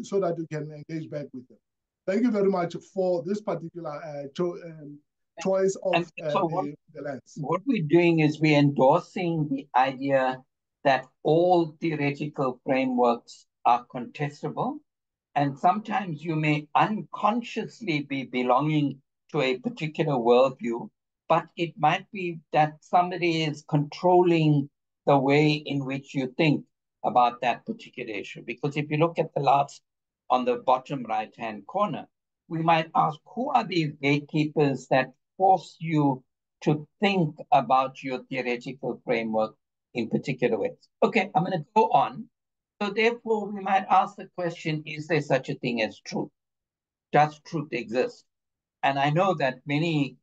so that you can engage back with them. Thank you very much for this particular choice of the lens. What we're doing is we're endorsing the idea that all theoretical frameworks are contestable, and sometimes you may unconsciously be belonging to a particular worldview, but it might be that somebody is controlling the way in which you think about that particular issue. Because if you look at the last, on the bottom right-hand corner, we might ask, who are these gatekeepers that force you to think about your theoretical framework in particular ways? Okay, I'm going to go on. So therefore, we might ask the question, is there such a thing as truth? Does truth exist? And I know that many,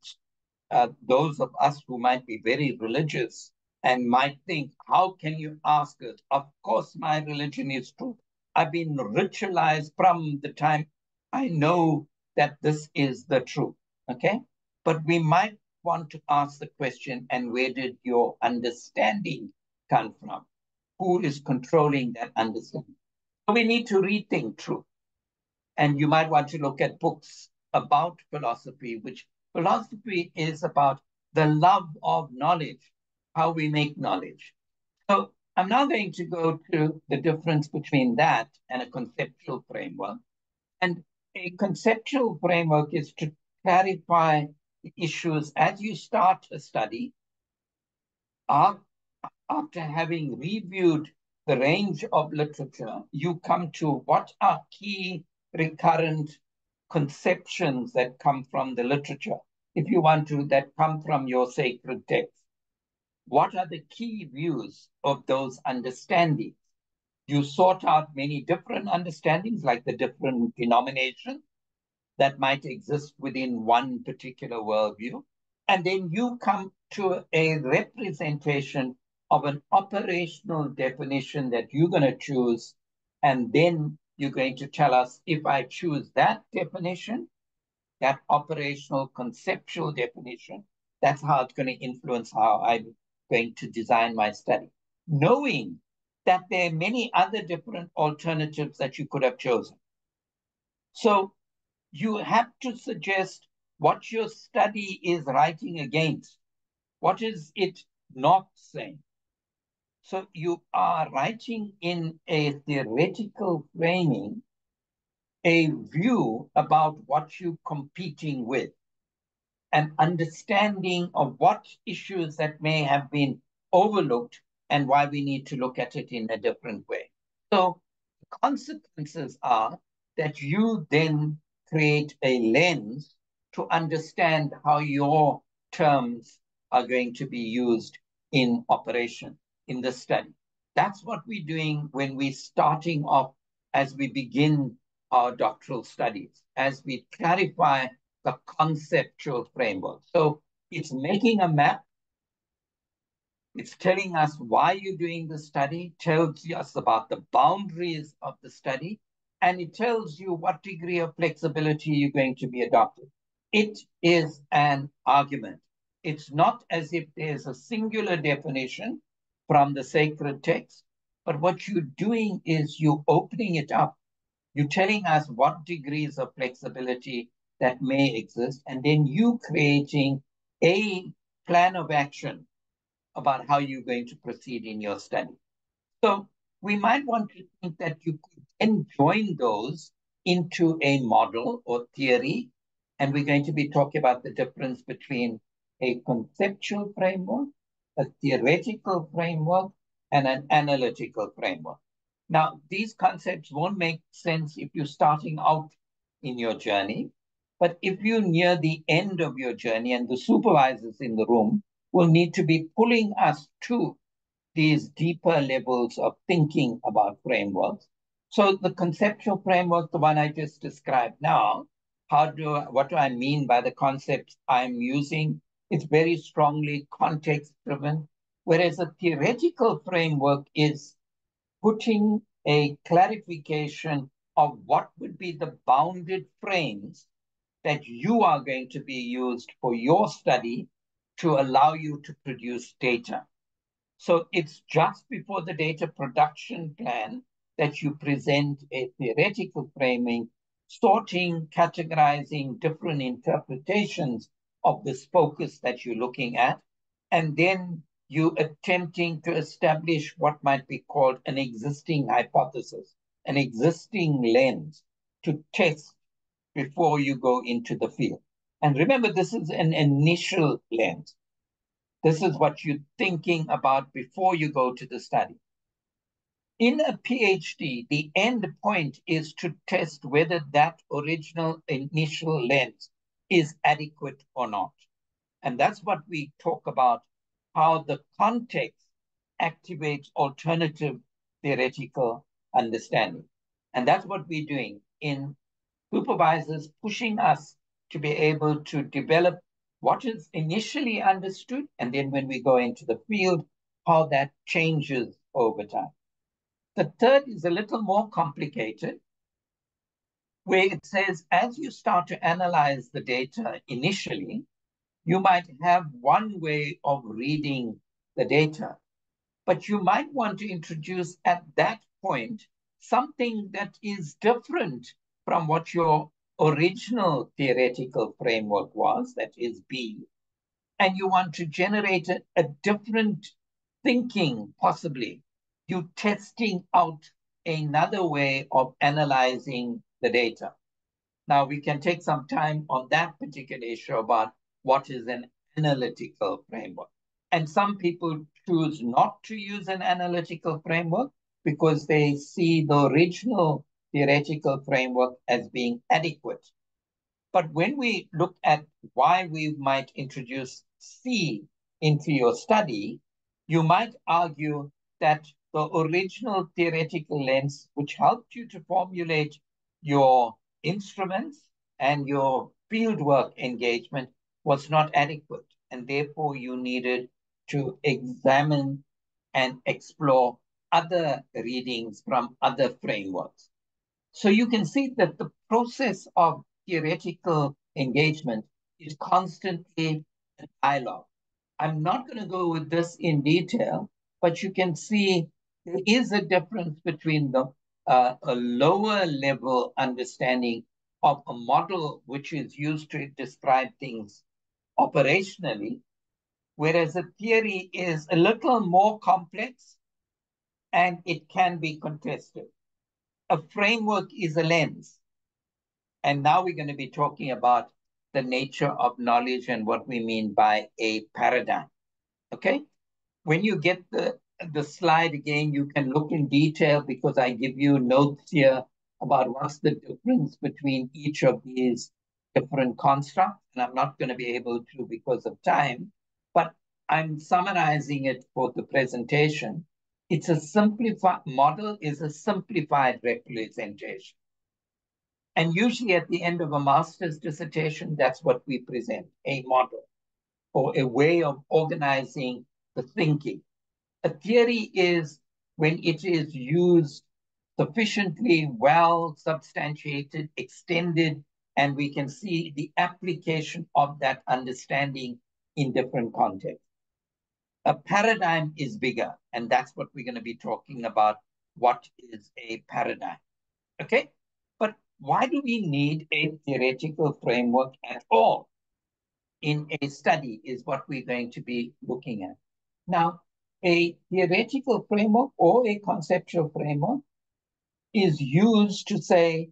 those of us who might be very religious and might think, how can you ask us? Of course, my religion is truth. I've been ritualized from the time I know that this is the truth, okay? But we might want to ask the question, and where did your understanding come from? Who is controlling that understanding? So we need to rethink truth. And you might want to look at books about philosophy, which philosophy is about the love of knowledge, how we make knowledge. So I'm now going to go to the difference between that and a conceptual framework. And a conceptual framework is to clarify the issues as you start a study. After having reviewed the range of literature, you come to what are key recurrent conceptions that come from the literature, if you want to, that come from your sacred text. What are the key views of those understandings? You sort out many different understandings, like the different denominations that might exist within one particular worldview. And then you come to a representation of an operational definition that you're going to choose. And then you're going to tell us, if I choose that definition, that operational conceptual definition, that's how it's going to influence how I'm going to design my study. Knowing that there are many other different alternatives that you could have chosen. So you have to suggest what your study is writing against. What is it not saying? So you are writing in a theoretical framing a view about what you're competing with, an understanding of what issues that may have been overlooked and why we need to look at it in a different way. So the consequences are that you then create a lens to understand how your terms are going to be used in operation in the study. That's what we're doing when we're starting off as we begin our doctoral studies, as we clarify the conceptual framework. So it's making a map. It's telling us why you're doing the study, tells us about the boundaries of the study, and it tells you what degree of flexibility you're going to be adopted. It is an argument. It's not as if there's a singular definition from the sacred text, but what you're doing is you're opening it up. You're telling us what degrees of flexibility that may exist, and then you creating a plan of action about how you're going to proceed in your study. So we might want to think that you could then join those into a model or theory, and we're going to be talking about the difference between a conceptual framework, a theoretical framework, and an analytical framework. Now, these concepts won't make sense if you're starting out in your journey, but if you're near the end of your journey and the supervisors in the room will need to be pulling us to these deeper levels of thinking about frameworks. So the conceptual framework, the one I just described now, what do I mean by the concepts I'm using? It's very strongly context-driven, whereas a theoretical framework is putting a clarification of what would be the bounded frames that you are going to be used for your study to allow you to produce data. So it's just before the data production plan that you present a theoretical framing, sorting, categorizing different interpretations of this focus that you're looking at, and then you attempting to establish what might be called an existing hypothesis, an existing lens to test before you go into the field. And remember, this is an initial lens. This is what you're thinking about before you go to the study. In a PhD, the end point is to test whether that original initial lens is adequate or not. And that's what we talk about, how the context activates alternative theoretical understanding. And that's what we're doing in supervisors pushing us to be able to develop what is initially understood, and then when we go into the field, how that changes over time. The third is a little more complicated, where it says, as you start to analyze the data initially, you might have one way of reading the data, but you might want to introduce at that point something that is different from what your original theoretical framework was, that is B, and you want to generate a different thinking, possibly. You testing out another way of analyzing the data. Now, we can take some time on that particular issue about what is an analytical framework. And some people choose not to use an analytical framework because they see the original theoretical framework as being adequate. But when we look at why we might introduce C into your study, you might argue that the original theoretical lens, which helped you to formulate your instruments and your fieldwork engagement, was not adequate. And therefore, you needed to examine and explore other readings from other frameworks. So you can see that the process of theoretical engagement is constantly a dialogue. I'm not going to go with this in detail, but you can see there is a difference between a lower level understanding of a model which is used to describe things operationally, whereas a theory is a little more complex and it can be contested. A framework is a lens. And now we're going to be talking about the nature of knowledge and what we mean by a paradigm. Okay? When you get the slide again, you can look in detail because I give you notes here about what's the difference between each of these different constructs. And I'm not going to be able to because of time. But I'm summarizing it for the presentation. It's a simplified model, is a simplified representation. And usually at the end of a master's dissertation, that's what we present, a model or a way of organizing the thinking. A theory is when it is used sufficiently well substantiated, extended, and we can see the application of that understanding in different contexts. A paradigm is bigger, and that's what we're going to be talking about. What is a paradigm? Okay, but why do we need a theoretical framework at all in a study is what we're going to be looking at. Now, a theoretical framework or a conceptual framework is used to say,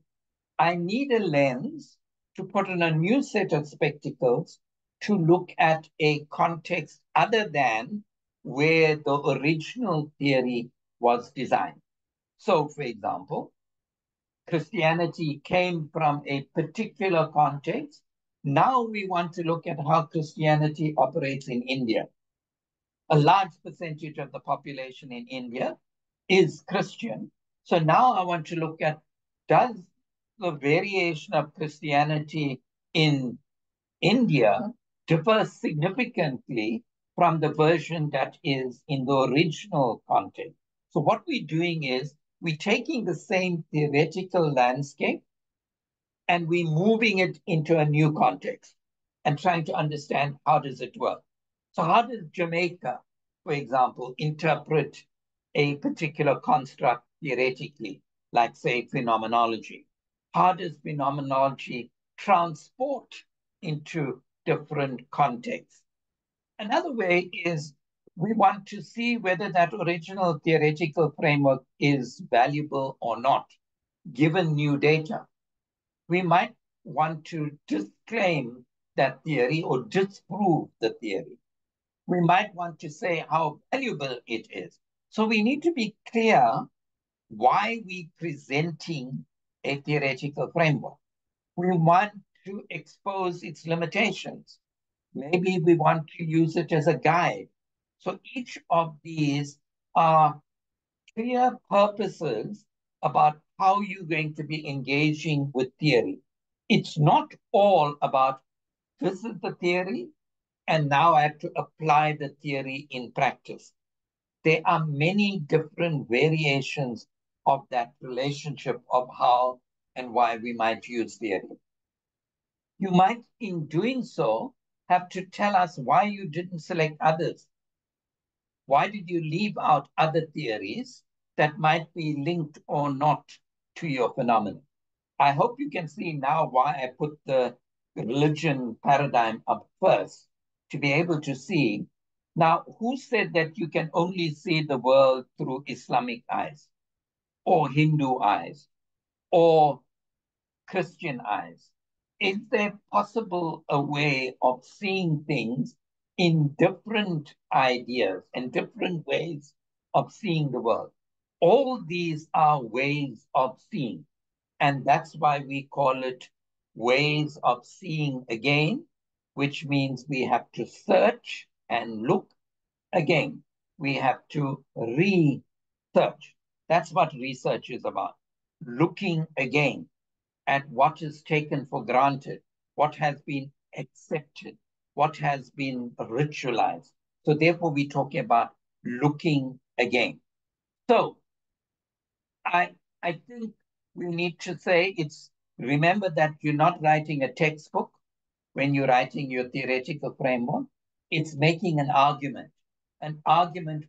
I need a lens to put on a new set of spectacles to look at a context other than where the original theory was designed. So, for example, Christianity came from a particular context. Now we want to look at how Christianity operates in India. A large percentage of the population in India is Christian. So now I want to look at, does the variation of Christianity in India differ significantly from the version that is in the original context? So what we're doing is we're taking the same theoretical landscape and we're moving it into a new context and trying to understand how does it work. So how does Jamaica, for example, interpret a particular construct theoretically, like say phenomenology? How does phenomenology transport into different contexts? Another way is we want to see whether that original theoretical framework is valuable or not, given new data. We might want to disclaim that theory or disprove the theory. We might want to say how valuable it is. So we need to be clear why we're presenting a theoretical framework. We want to expose its limitations. Maybe we want to use it as a guide. So each of these are clear purposes about how you're going to be engaging with theory. It's not all about this is the theory, and now I have to apply the theory in practice. There are many different variations of that relationship of how and why we might use theory. You might, in doing so, have to tell us why you didn't select others. Why did you leave out other theories that might be linked or not to your phenomenon? I hope you can see now why I put the religion paradigm up first, to be able to see. Now, who said that you can only see the world through Islamic eyes, or Hindu eyes, or Christian eyes? Is there possible a way of seeing things in different ideas and different ways of seeing the world? All these are ways of seeing. And that's why we call it ways of seeing again, which means we have to search and look again. We have to research. That's what research is about. Looking again at what is taken for granted, what has been accepted, what has been ritualized. So therefore, we're talking about looking again. So I think we need to say remember that you're not writing a textbook when you're writing your theoretical framework. It's making an argument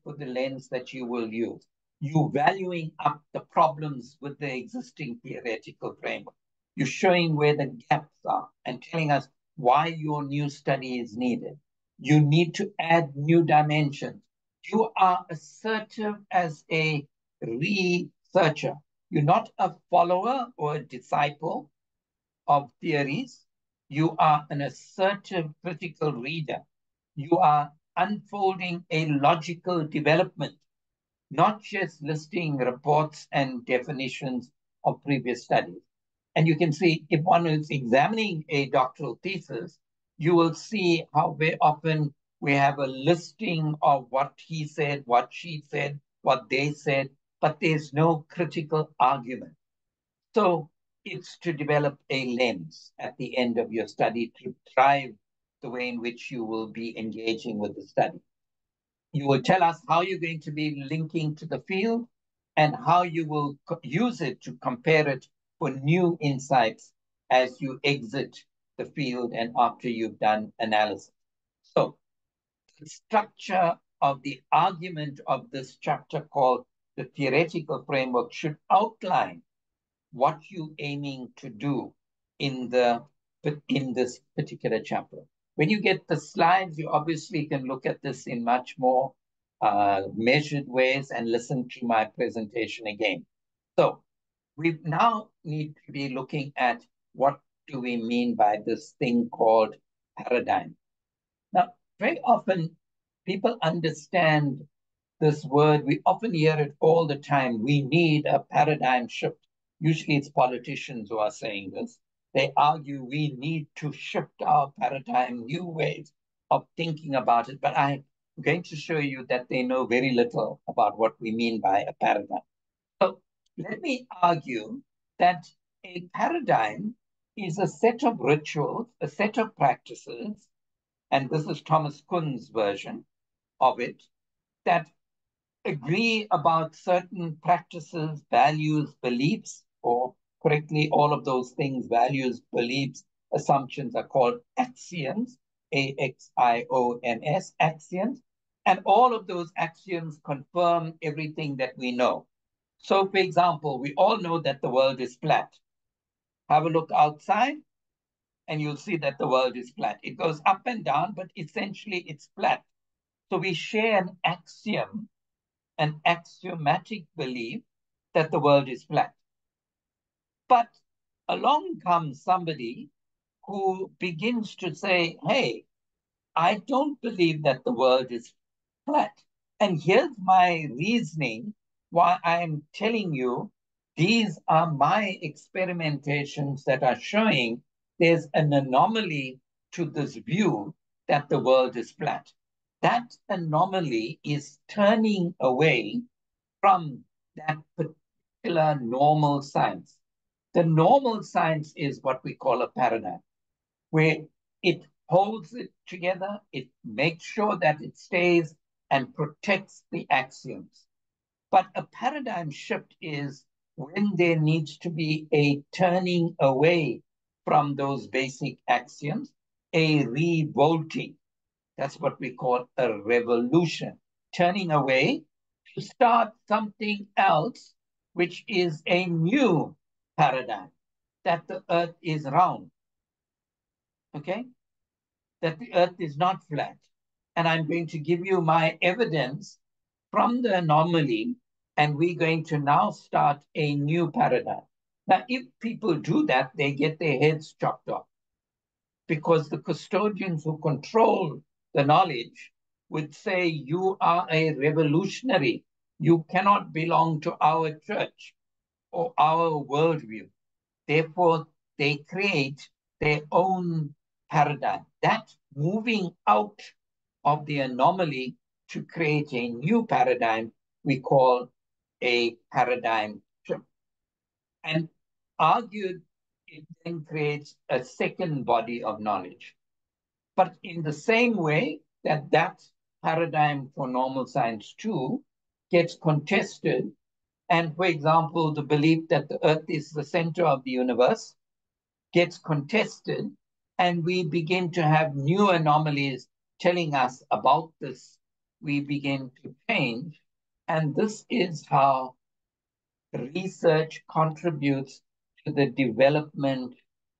for the lens that you will use. You valuing up the problems with the existing theoretical framework. You're showing where the gaps are and telling us why your new study is needed. You need to add new dimensions. You are assertive as a researcher. You're not a follower or a disciple of theories. You are an assertive critical reader. You are unfolding a logical development, not just listing reports and definitions of previous studies. And you can see if one is examining a doctoral thesis, you will see how very often We have a listing of what he said, what she said, what they said, but there's no critical argument. So it's to develop a lens at the end of your study to drive the way in which you will be engaging with the study. You will tell us how you're going to be linking to the field and how you will use it to compare it for new insights as you exit the field and after you've done analysis. So the structure of the argument of this chapter called the theoretical framework should outline what you're aiming to do in this particular chapter. When you get the slides, you obviously can look at this in much more measured ways and listen to my presentation again. So we now need to be looking at what do we mean by this thing called paradigm. Now, very often people understand this word. We often hear it all the time. We need a paradigm shift. Usually it's politicians who are saying this. They argue we need to shift our paradigm, new ways of thinking about it. But I'm going to show you that they know very little about what we mean by a paradigm. So let me argue that a paradigm is a set of rituals, a set of practices, and this is Thomas Kuhn's version of it, that agree about certain practices, values, beliefs, or correctly, all of those things, values, beliefs, assumptions are called axioms, A-X-I-O-M-S, axioms. And all of those axioms confirm everything that we know. So, for example, we all know that the world is flat. Have a look outside, and you'll see that the world is flat. It goes up and down, but essentially it's flat. So we share an axiom, an axiomatic belief that the world is flat. But along comes somebody who begins to say, hey, I don't believe that the world is flat. And here's my reasoning why I'm telling you these are my experimentations that are showing there's an anomaly to this view that the world is flat. That anomaly is turning away from that particular normal science. The normal science is what we call a paradigm, where it holds it together, it makes sure that it stays and protects the axioms. But a paradigm shift is when there needs to be a turning away from those basic axioms, a revolting. That's what we call a revolution, turning away to start something else, which is a new paradigm, that the earth is round, okay? That the earth is not flat. And I'm going to give you my evidence from the anomaly, and we're going to now start a new paradigm. Now, if people do that, they get their heads chopped off, because the custodians who control the knowledge would say, you are a revolutionary. You cannot belong to our church or our worldview. Therefore, they create their own paradigm. That moving out of the anomaly to create a new paradigm, we call a paradigm shift. And argued, it then creates a second body of knowledge. But in the same way that that paradigm for normal science too gets contested, and for example, the belief that the earth is the center of the universe gets contested, and we begin to have new anomalies telling us about this, we begin to change. And this is how research contributes to the development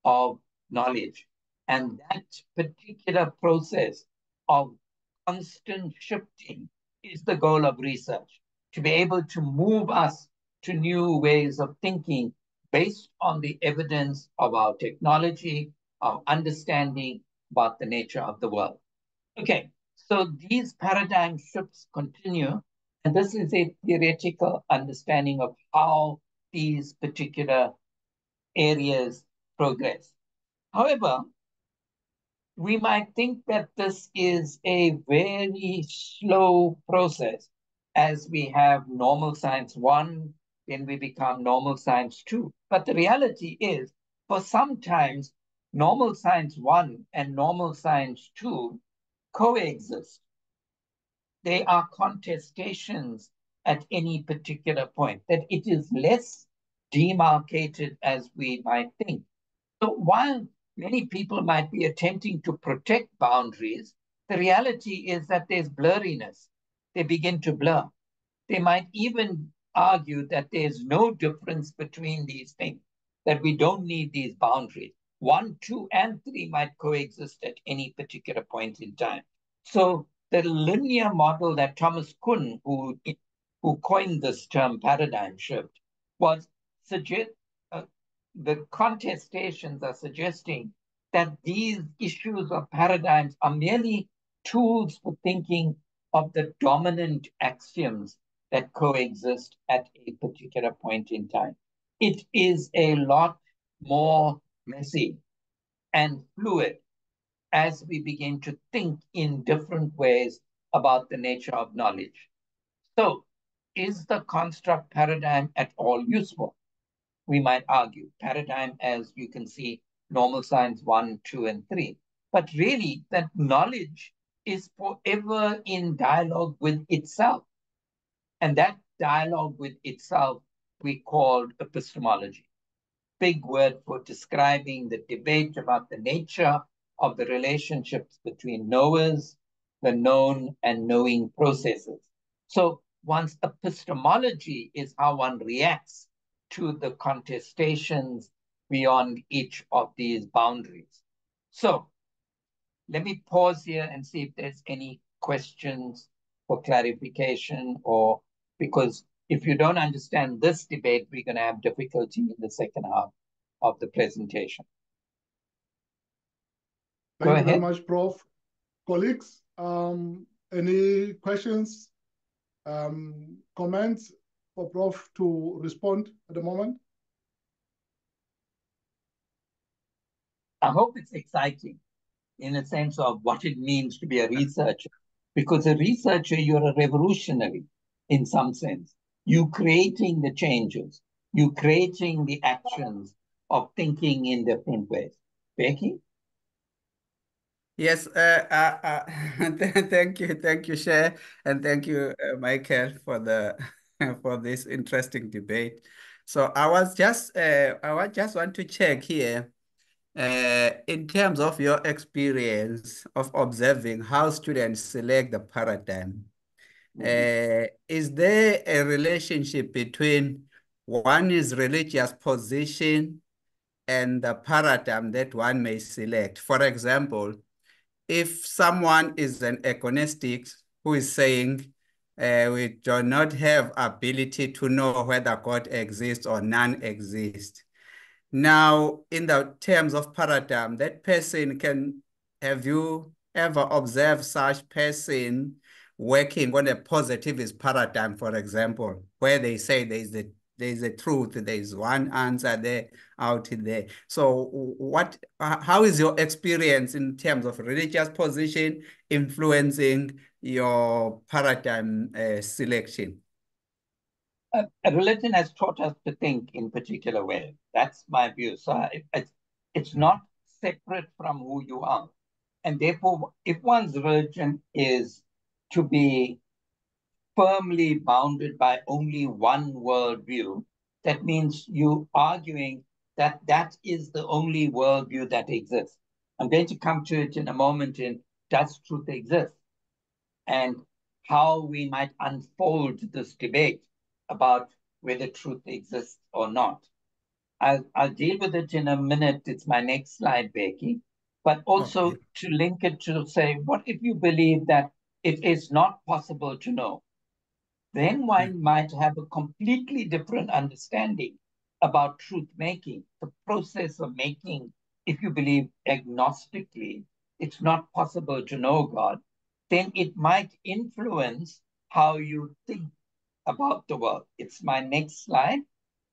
of knowledge. And that particular process of constant shifting is the goal of research, to be able to move us to new ways of thinking based on the evidence of our technology, our understanding about the nature of the world. Okay, so these paradigm shifts continue, and this is a theoretical understanding of how these particular areas progress. However, we might think that this is a very slow process as we have normal science 1, then we become normal science 2. But the reality is, for sometimes, normal science 1 and normal science 2 coexist. They are contestations at any particular point, that it is less demarcated as we might think. So while many people might be attempting to protect boundaries, the reality is that there's blurriness. They begin to blur. They might even argue that there's no difference between these things, that we don't need these boundaries. 1, 2, and 3 might coexist at any particular point in time. So the linear model that Thomas Kuhn, who coined this term paradigm shift, was the contestations are suggesting that these issues of paradigms are merely tools for thinking of the dominant axioms that coexist at a particular point in time. It is a lot more messy and fluid as we begin to think in different ways about the nature of knowledge. So, is the construct paradigm at all useful? We might argue paradigm, as you can see, normal science 1, 2, and 3. But really, that knowledge is forever in dialogue with itself. And that dialogue with itself we called epistemology. Big word for describing the debate about the nature of the relationships between knowers, the known, and knowing processes. So one's epistemology is how one reacts to the contestations beyond each of these boundaries. So let me pause here and see if there's any questions for clarification, or because if you don't understand this debate, we're going to have difficulty in the second half of the presentation. Thank you very much, Prof. Colleagues, any questions, comments for Prof to respond at the moment? I hope it's exciting in a sense of what it means to be a researcher. Because a researcher, you're a revolutionary in some sense. You're creating the changes. You're creating the actions of thinking in different ways. Becky? Yes, thank you, Cher, and thank you, Michael, for the for this interesting debate. So I just want to check here, in terms of your experience of observing how students select the paradigm. Is there a relationship between one's religious position and the paradigm that one may select? For example, if someone is an agnostic who is saying we do not have ability to know whether God exists or none exist. Now, in the terms of paradigm, that person have you ever observed such person working on a positivist paradigm, for example, where they say there's a truth, there's one answer there out there. So how is your experience in terms of religious position influencing your paradigm selection? Religion has taught us to think in particular way. That's my view. So it's not separate from who you are. And therefore, if one's religion is to be firmly bounded by only one worldview, that means you arguing that that is the only worldview that exists. I'm going to come to it in a moment in does truth exist? And how we might unfold this debate about whether truth exists or not. I'll deal with it in a minute. It's my next slide, Becky. But also to link it to say, what if you believe that it is not possible to know? Then one might have a completely different understanding about truth making, the process of making. If you believe agnostically, it's not possible to know God, then it might influence how you think about the world. It's my next slide,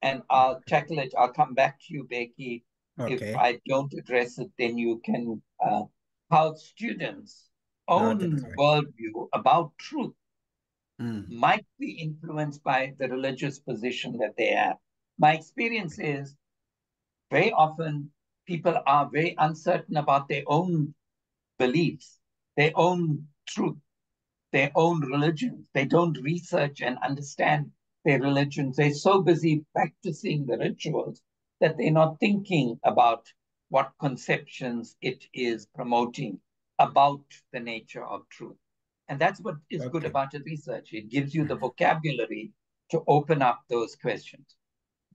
and I'll tackle it. I'll come back to you, Becky. If I don't address it, then you can how students' No, that's own right. worldview about truth Mm. might be influenced by the religious position that they have. My experience is very often people are very uncertain about their own beliefs, their own truth, their own religions. They don't research and understand their religions. They're so busy practicing the rituals that they're not thinking about what conceptions it is promoting about the nature of truth. And that's what is good Okay. about the research. It gives you the vocabulary to open up those questions.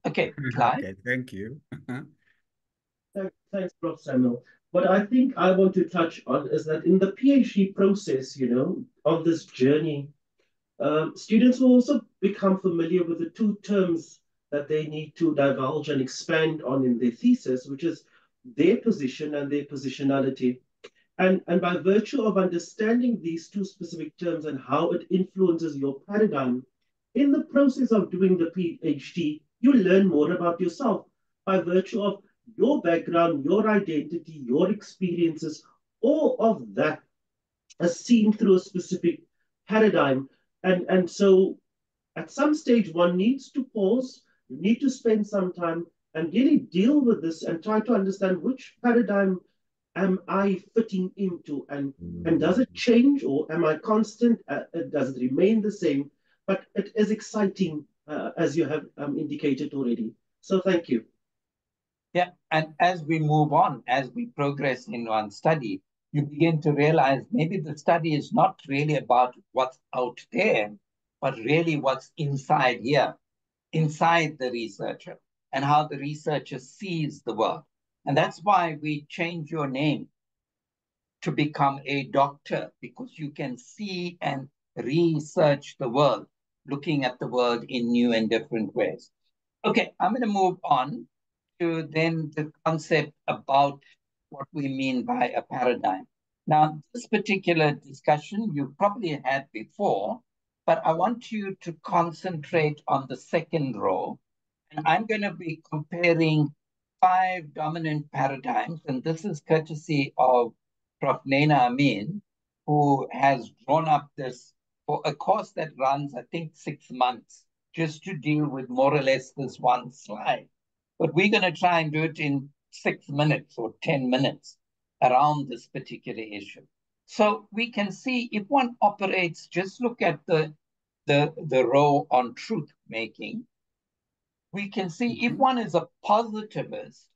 Okay, Clyde? Okay, thank you. Thanks, Prof. Samuel. What I think I want to touch on is that in the PhD process, of this journey, students will also become familiar with the two terms that they need to divulge and expand on in their thesis, which is their position and their positionality. And by virtue of understanding these two specific terms and how it influences your paradigm, in the process of doing the PhD, you learn more about yourself by virtue of your background, your identity, your experiences, all of that is seen through a specific paradigm. And so at some stage, one needs to pause, you need to spend some time and really deal with this and try to understand which paradigm am I fitting into, and does it change, or am I constant? Does it remain the same? But it is exciting, as you have indicated already. So thank you. Yeah, and as we move on, as we progress in one study, you begin to realize maybe the study is not really about what's out there, but really what's inside here, inside the researcher, and how the researcher sees the world. And that's why we change your name to become a doctor, because you can see and research the world, looking at the world in new and different ways. Okay, I'm going to move on to then the concept about what we mean by a paradigm. Now, this particular discussion you probably had before, but I want you to concentrate on the second row. And I'm going to be comparing 5 dominant paradigms, and this is courtesy of Prof Naina Amin, who has drawn up this for a course that runs, I think, 6 months, just to deal with more or less this one slide. But we're going to try and do it in 6 minutes or 10 minutes around this particular issue. So we can see if one operates, just look at the row on truth making. We can see if one is a positivist,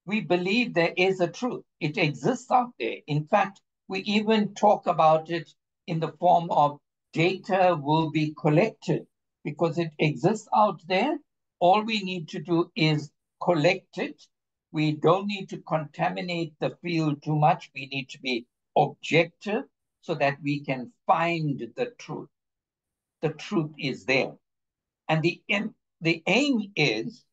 we believe there is a truth. It exists out there. In fact, we even talk about it in the form of data will be collected because it exists out there. All we need to do is collect it. We don't need to contaminate the field too much. We need to be objective so that we can find the truth. The truth is there. And the aim is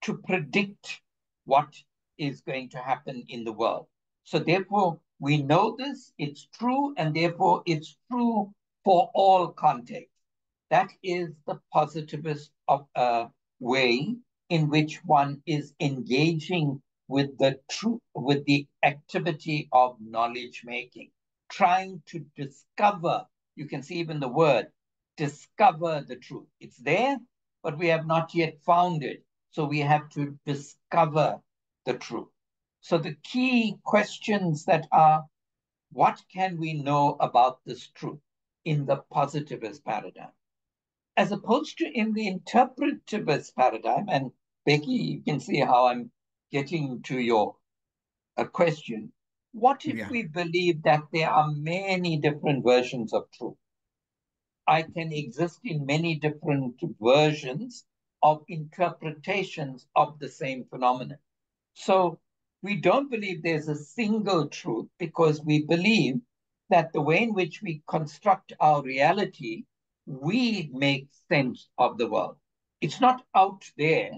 to predict what is going to happen in the world. So therefore, we know this, it's true, and therefore it's true for all contexts. That is the positivist way in which one is engaging with the truth, with the activity of knowledge making, trying to discover. You can see even the word discover the truth. It's there, but we have not yet found it. So we have to discover the truth. So the key questions that are, what can we know about this truth in the positivist paradigm? As opposed to in the interpretivist paradigm, and Becky, you can see how I'm getting to your question. What if we believe that there are many different versions of truth? I can exist in many different versions of interpretations of the same phenomenon. So we don't believe there's a single truth because we believe that the way in which we construct our reality, we make sense of the world. It's not out there,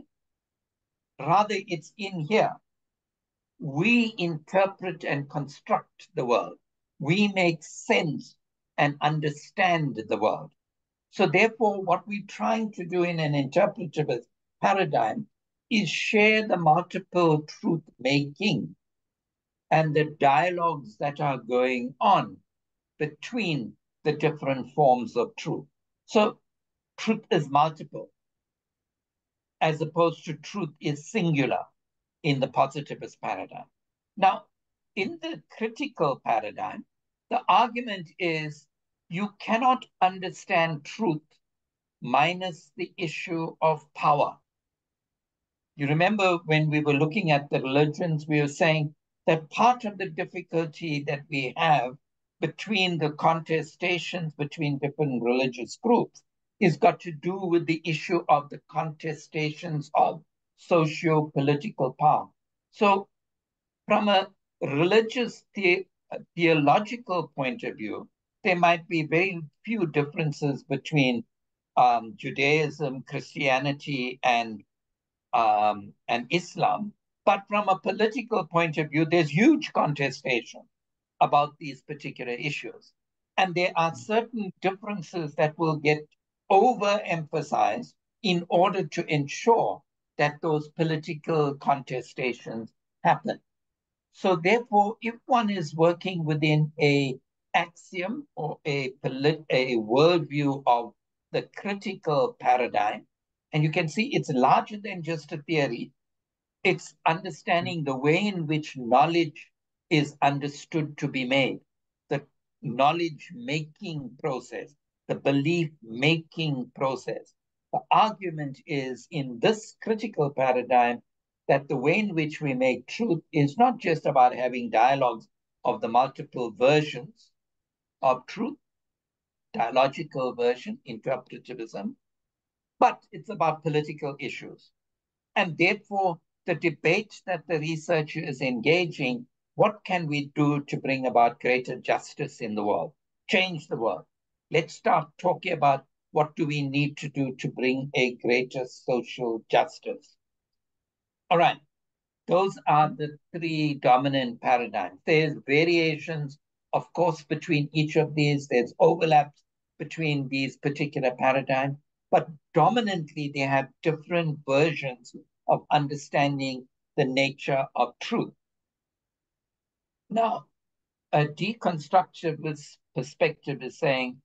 rather it's in here. We interpret and construct the world. We make sense and understand the world. So therefore, what we're trying to do in an interpretive paradigm is share the multiple truth making and the dialogues that are going on between the different forms of truth. So truth is multiple, as opposed to truth is singular in the positivist paradigm. Now, in the critical paradigm, the argument is you cannot understand truth minus the issue of power. You remember when we were looking at the religions, we were saying that part of the difficulty that we have between the contestations between different religious groups is got to do with the issue of the contestations of socio-political power. So from a religious theological point of view, there might be very few differences between Judaism, Christianity, and Islam. But from a political point of view, there's huge contestation about these particular issues. And there are certain differences that will get overemphasized in order to ensure that those political contestations happen. So therefore, if one is working within a axiom or a worldview of the critical paradigm, and you can see it's larger than just a theory, it's understanding the way in which knowledge is understood to be made, the knowledge-making process, the belief-making process. The argument is in this critical paradigm that the way in which we make truth is not just about having dialogues of the multiple versions of truth, dialogical version, interpretivism, but it's about political issues. And therefore, the debate that the researcher is engaging, what can we do to bring about greater justice in the world, change the world? Let's start talking about what do we need to do to bring a greater social justice. All right, those are the three dominant paradigms. There's variations, of course, between each of these. There's overlaps between these particular paradigms, but dominantly they have different versions of understanding the nature of truth. Now, a deconstructivist perspective is saying,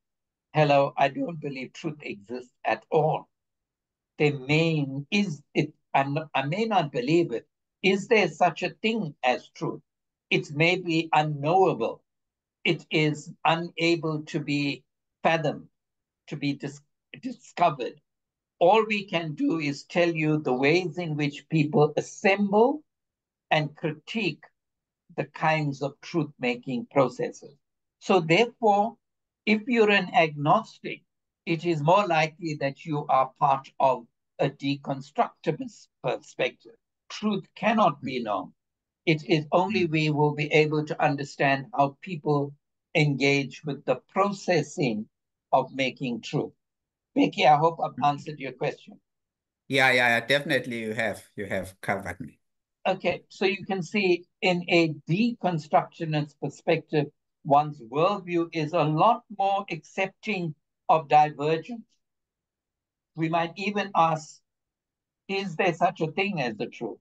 hello, I don't believe truth exists at all. I may not believe it. Is there such a thing as truth? It's maybe unknowable. It is unable to be fathomed, to be discovered. All we can do is tell you the ways in which people assemble and critique the kinds of truth-making processes. So therefore, if you're an agnostic, it is more likely that you are part of a deconstructivist perspective. Truth cannot be known. It is only we will be able to understand how people engage with the processing of making truth. Becky, I hope I've answered your question. Yeah, definitely you have covered me. Okay, so you can see in a deconstructionist perspective, one's worldview is a lot more accepting of divergence. We might even ask, is there such a thing as the truth?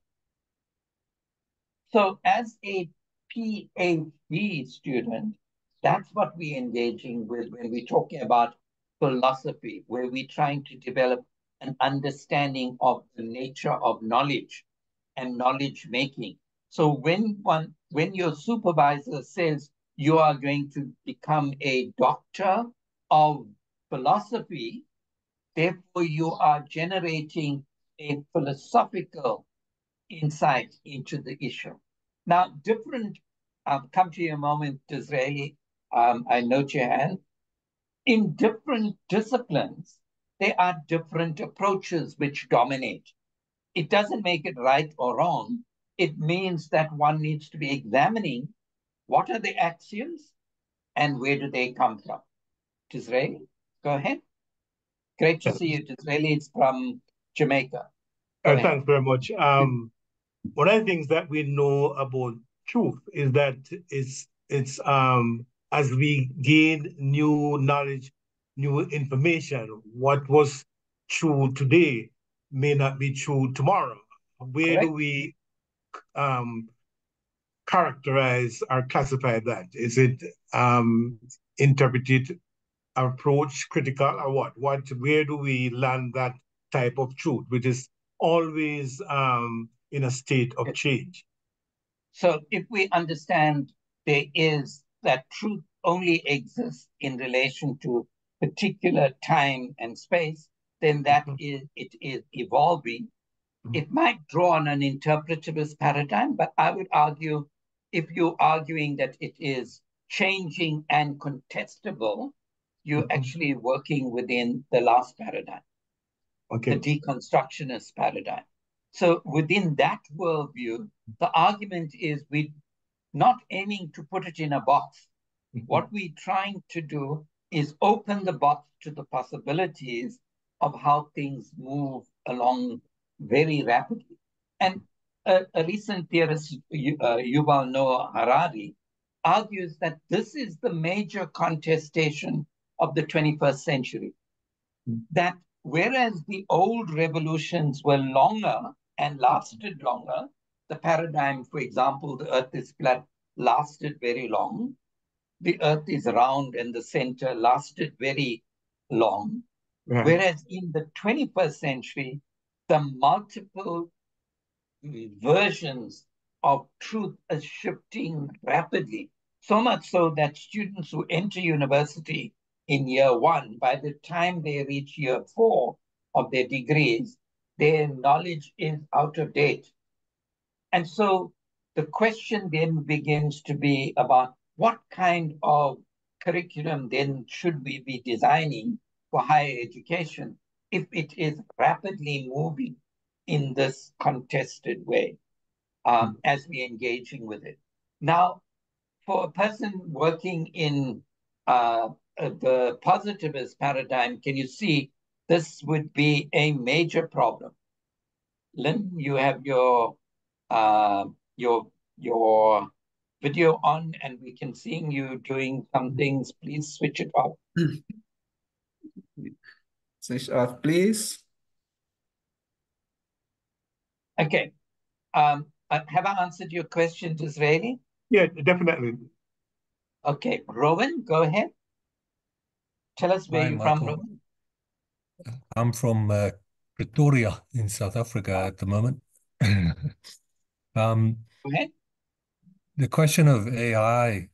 So as a PhD student, that's what we're engaging with when we're talking about philosophy, where we're trying to develop an understanding of the nature of knowledge and knowledge making. So when your supervisor says you are going to become a doctor of philosophy, therefore you are generating a philosophical insight into the issue. Now, come to you a moment, Disraeli. I note your hand. In different disciplines, there are different approaches which dominate. It doesn't make it right or wrong. It means that one needs to be examining what are the axioms and where do they come from. Disraeli, go ahead. Great to see you, Disraeli. It's from Jamaica. Thanks very much. One of the things that we know about truth is that it's as we gain new knowledge, new information, what was true today may not be true tomorrow. Where do we characterize or classify that? Is it interpreted, approach, critical, or what? Where do we land that type of truth, which is always in a state of change? So if we understand there is that truth only exists in relation to particular time and space, then that is, it is evolving. It might draw on an interpretivist paradigm, but I would argue, if you're arguing that it is changing and contestable, you're actually working within the last paradigm, the deconstructionist paradigm. So within that worldview, the argument is we're not aiming to put it in a box. What we're trying to do is open the box to the possibilities of how things move along very rapidly. And a recent theorist, Yuval Noah Harari, argues that this is the major contestation of the 21st century. That whereas the old revolutions were longer and lasted longer, the paradigm, for example, the earth is flat, lasted very long. The earth is round and the center lasted very long. Right. Whereas in the 21st century, the multiple versions of truth are shifting rapidly. So much so that students who enter university in year one, by the time they reach year 4 of their degrees, their knowledge is out of date. And so the question then begins to be about what kind of curriculum then should we be designing for higher education if it is rapidly moving in this contested way as we're engaging with it. Now, for a person working in the positivist paradigm, can you see this would be a major problem? Lynn, you have your video on and we can see you doing some things. Please switch it off. Switch off, please. Okay. Have I answered your question, Disraeli? Yeah, definitely. Okay, Rowan, go ahead. Tell us where you're from, Rowan. I'm from Pretoria in South Africa at the moment. Go ahead. The question of AI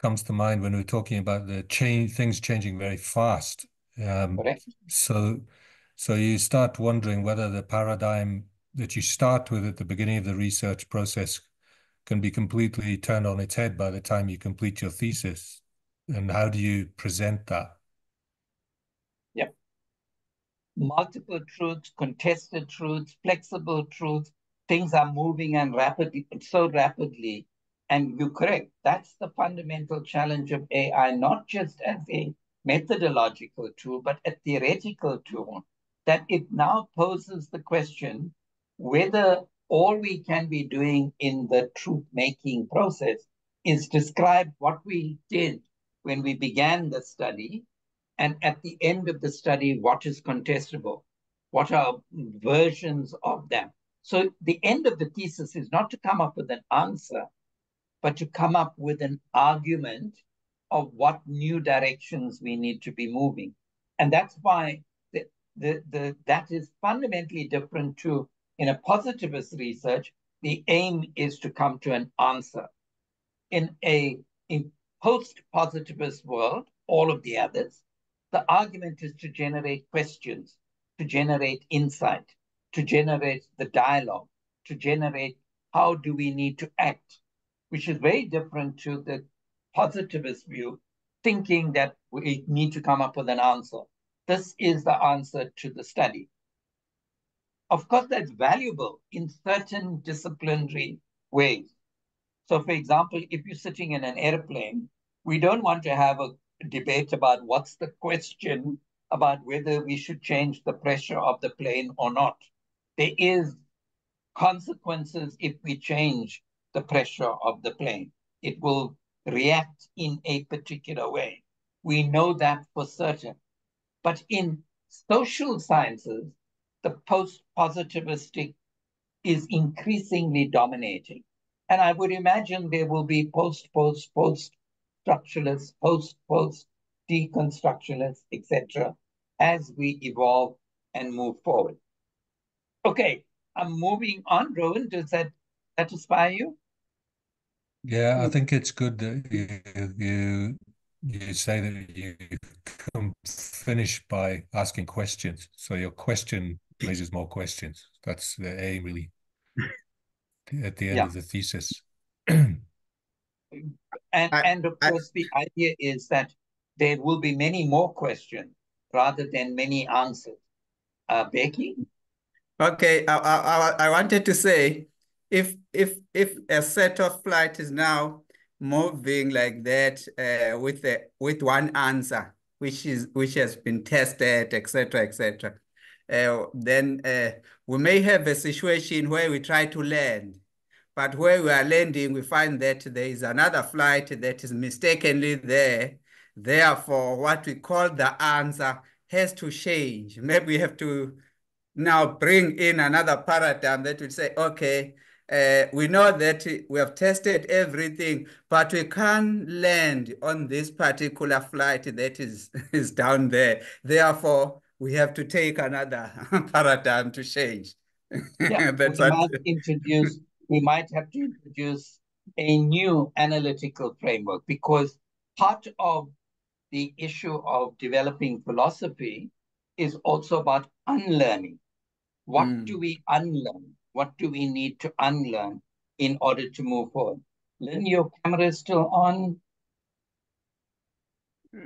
comes to mind when we're talking about the things changing very fast. So you start wondering whether the paradigm that you start with at the beginning of the research process can be completely turned on its head by the time you complete your thesis. And how do you present that? Yep. Multiple truths, contested truths, flexible truths, things are moving and so rapidly. And you're correct. That's the fundamental challenge of AI, not just as a methodological tool, but a theoretical tool, that it now poses the question whether all we can be doing in the truth-making process is describe what we did when we began the study, and at the end of the study, what is contestable? What are versions of them? So the end of the thesis is not to come up with an answer, but to come up with an argument of what new directions we need to be moving. And that's why that is fundamentally different to, in a positivist research, the aim is to come to an answer. In a post-positivist world, all of the others, the argument is to generate questions, to generate insight, to generate the dialogue, to generate how do we need to act, which is very different to the positivist view, thinking that we need to come up with an answer. This is the answer to the study. Of course, that's valuable in certain disciplinary ways. So, for example, if you're sitting in an airplane, we don't want to have a debate about what's the question about whether we should change the pressure of the plane or not. There is consequences if we change the pressure of the plane. It will react in a particular way. We know that for certain. But in social sciences, the post-positivistic is increasingly dominating. And I would imagine there will be post-structuralists, post-deconstructuralists, etc., as we evolve and move forward. Okay, I'm moving on. Rowan, does that satisfy you? Yeah, I think it's good that you say that you come finish by asking questions. So your question raises more questions. That's the aim, really, at the end of the thesis. And of course, the idea is that there will be many more questions rather than many answers. Becky? Okay, I wanted to say, if a set of flight is now moving like that with one answer, which has been tested, etc., then we may have a situation where we try to land, but where we are landing, we find that there is another flight that is mistakenly there. Therefore, what we call the answer has to change. Maybe we have to now bring in another paradigm that would say, okay, we know that we have tested everything, but we can't land on this particular flight that is down there. Therefore, we have to take another paradigm to change. Yeah, That's we might have to introduce a new analytical framework, because part of the issue of developing philosophy is also about unlearning. What do we unlearn? What do we need to unlearn in order to move forward? Lynn, your camera is still on.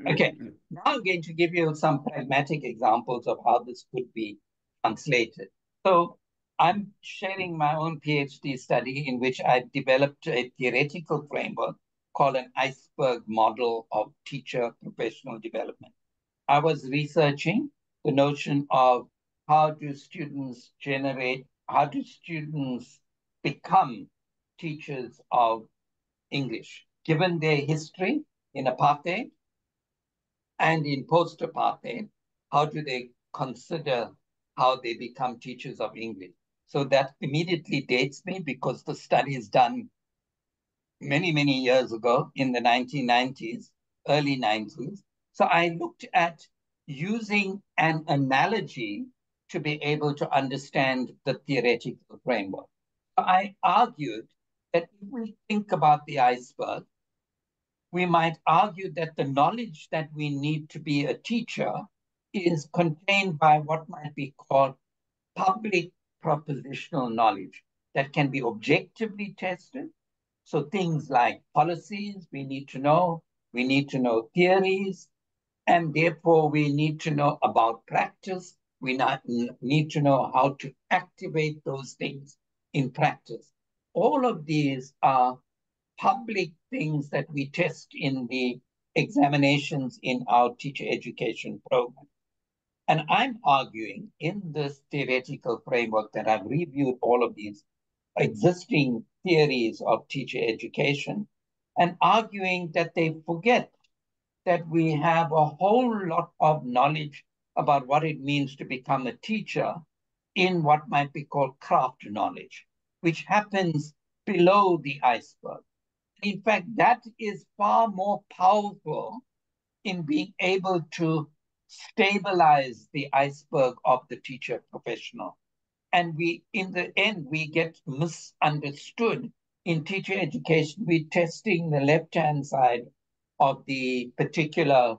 Okay, now I'm going to give you some pragmatic examples of how this could be translated. So I'm sharing my own PhD study in which I developed a theoretical framework called an iceberg model of teacher professional development. I was researching the notion of how do students become teachers of English, given their history in apartheid and in post-apartheid. How do they consider how they become teachers of English? So that immediately dates me, because the study is done many, many years ago in the 1990s, early 90s. So I looked at using an analogy to be able to understand the theoretical framework. So I argued that if we think about the iceberg, we might argue that the knowledge that we need to be a teacher is contained by what might be called public propositional knowledge that can be objectively tested. So things like policies, we need to know theories, and therefore we need to know about practice. We need to know how to activate those things in practice. All of these are public things that we test in the examinations in our teacher education program. And I'm arguing in this theoretical framework that I've reviewed all of these existing theories of teacher education and arguing that they forget that we have a whole lot of knowledge about what it means to become a teacher in what might be called craft knowledge, which happens below the iceberg. In fact, that is far more powerful in being able to stabilize the iceberg of the teacher professional. And in the end, we get misunderstood. In teacher education, we're testing the left-hand side of the particular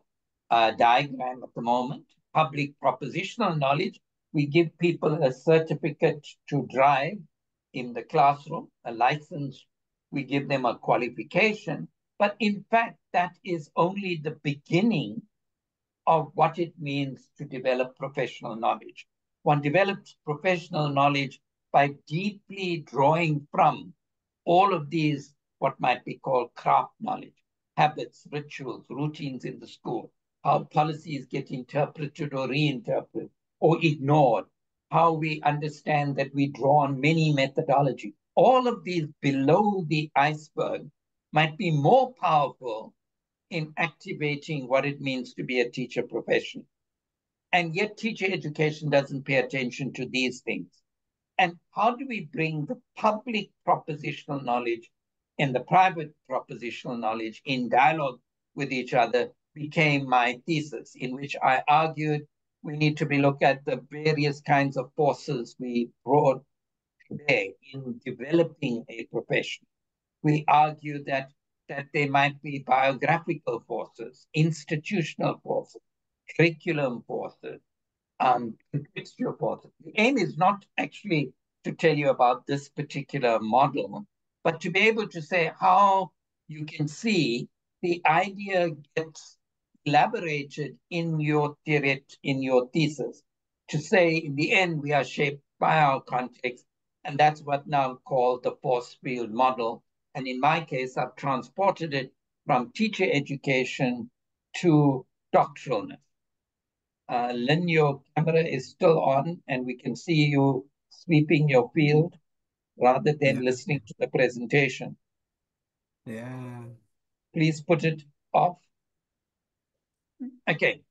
diagram at the moment, public propositional knowledge. We give people a certificate to drive in the classroom, a license. We give them a qualification. But in fact, that is only the beginning of what it means to develop professional knowledge. One develops professional knowledge by deeply drawing from all of these, what might be called craft knowledge, habits, rituals, routines in the school, how policies get interpreted or reinterpreted or ignored, how we understand that we draw on many methodologies. All of these below the iceberg might be more powerful in activating what it means to be a teacher profession. And yet teacher education doesn't pay attention to these things. And how do we bring the public propositional knowledge and the private propositional knowledge in dialogue with each other became my thesis, in which I argued we need to be look at the various kinds of forces we brought today in developing a profession. We argue that there might be biographical forces, institutional forces, curriculum forces, contextual forces. The aim is not actually to tell you about this particular model, but to be able to say how you can see the idea gets elaborated in your theory, in your thesis, to say in the end we are shaped by our context, and that's what now called the force field model. And in my case, I've transported it from teacher education to doctoralness. Lynn, your camera is still on and we can see you sweeping your field rather than listening to the presentation. Yeah. Please put it off. Okay.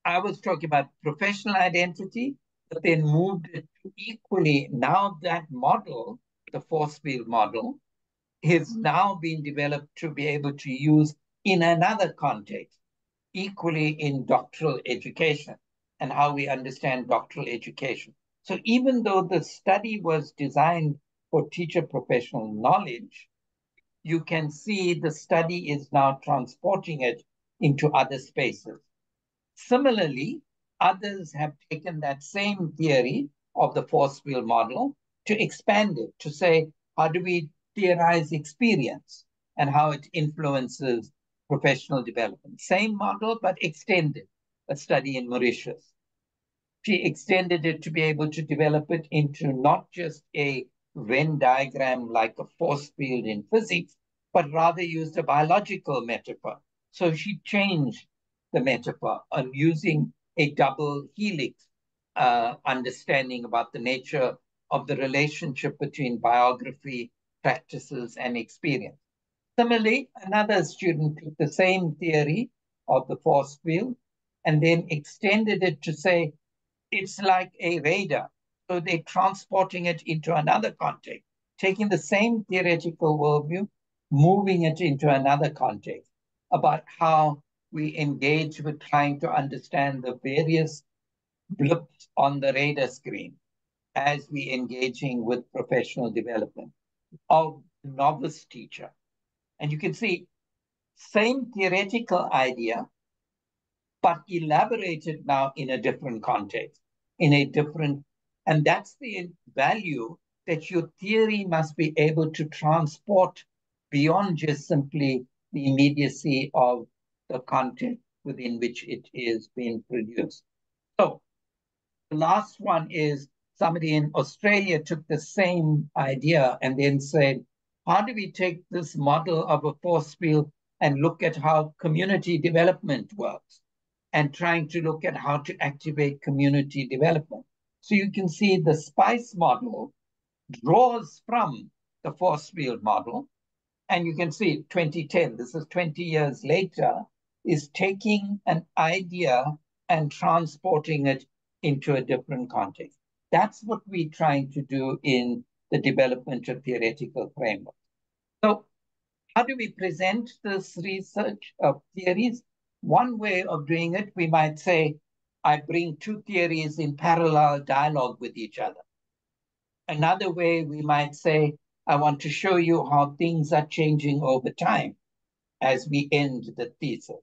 I was talking about professional identity, but then moved it to equally. Now that model, the force field model, is now being developed to be able to use in another context, equally in doctoral education and how we understand doctoral education. So even though the study was designed for teacher professional knowledge, you can see the study is now transporting it into other spaces. Similarly, others have taken that same theory of the force field model to expand it, to say, how do we theorize experience and how it influences professional development? Same model, but extended, a study in Mauritius. She extended it to be able to develop it into not just a Venn diagram like a force field in physics, but rather used a biological metaphor. So she changed the metaphor on using a double helix understanding about the nature of the relationship between biography, practices, and experience. Similarly, another student took the same theory of the force field and then extended it to say it's like a radar. So they're transporting it into another context, taking the same theoretical worldview, moving it into another context about how we engage with trying to understand the various blips on the radar screen as we engaging with professional development of novice teacher. And you can see same theoretical idea, but elaborated now in a different context, in a different, and that's the value that your theory must be able to transport beyond just simply the immediacy of the content within which it is being produced. So the last one is somebody in Australia took the same idea and then said, how do we take this model of a force field and look at how community development works and trying to look at how to activate community development? So you can see the SPICE model draws from the force field model. And you can see 2010, this is 20 years later, is taking an idea and transporting it into a different context. That's what we're trying to do in the development of theoretical frameworks. So how do we present this research of theories? One way of doing it, we might say, I bring two theories in parallel dialogue with each other. Another way we might say, I want to show you how things are changing over time as we end the thesis.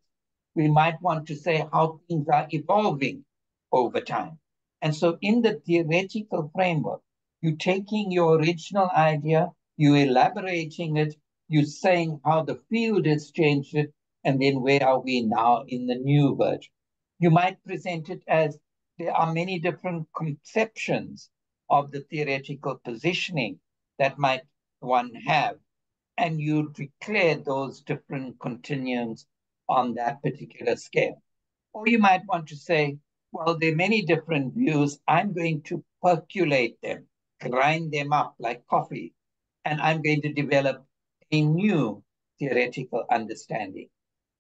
We might want to say how things are evolving over time. And so in the theoretical framework, you're taking your original idea, you're elaborating it, you're saying how the field has changed it, and then where are we now in the new version. You might present it as there are many different conceptions of the theoretical positioning that might one have, and you declare those different continuums on that particular scale. Or you might want to say, well, there are many different views. I'm going to percolate them, grind them up like coffee, and I'm going to develop a new theoretical understanding.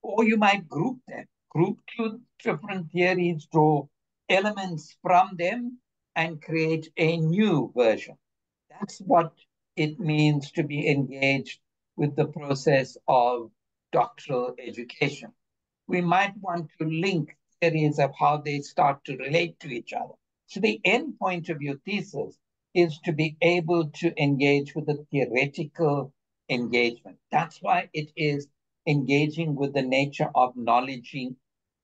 Or you might group them, group two different theories, draw elements from them, and create a new version. That's what it means to be engaged with the process of doctoral education. We might want to link theories of how they start to relate to each other. So the end point of your thesis is to be able to engage with the theoretical engagement. That's why it is engaging with the nature of knowledge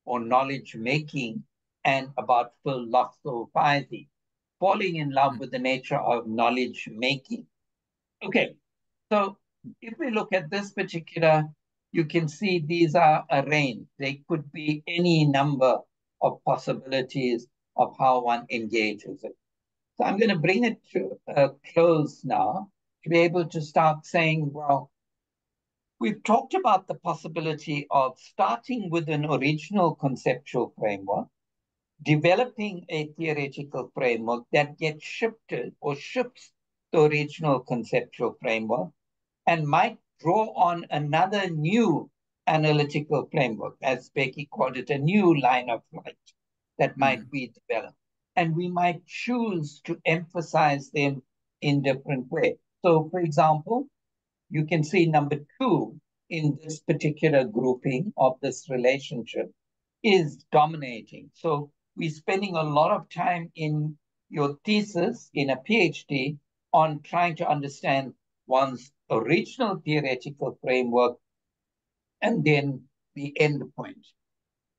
or knowledge making and about philosophizing, falling in love with the nature of knowledge making. Okay, so if we look at this particular, you can see these are arranged. They could be any number of possibilities of how one engages it. So I'm going to bring it to a close now to be able to start saying, well, we've talked about the possibility of starting with an original conceptual framework, developing a theoretical framework that gets shifted or shifts the original conceptual framework and might draw on another new analytical framework, as Becky called it, a new line of flight that might be developed. And we might choose to emphasize them in different ways. So, for example, you can see number 2 in this particular grouping of this relationship is dominating. So we're spending a lot of time in your thesis, in a PhD, on trying to understand one's original theoretical framework and then the end point.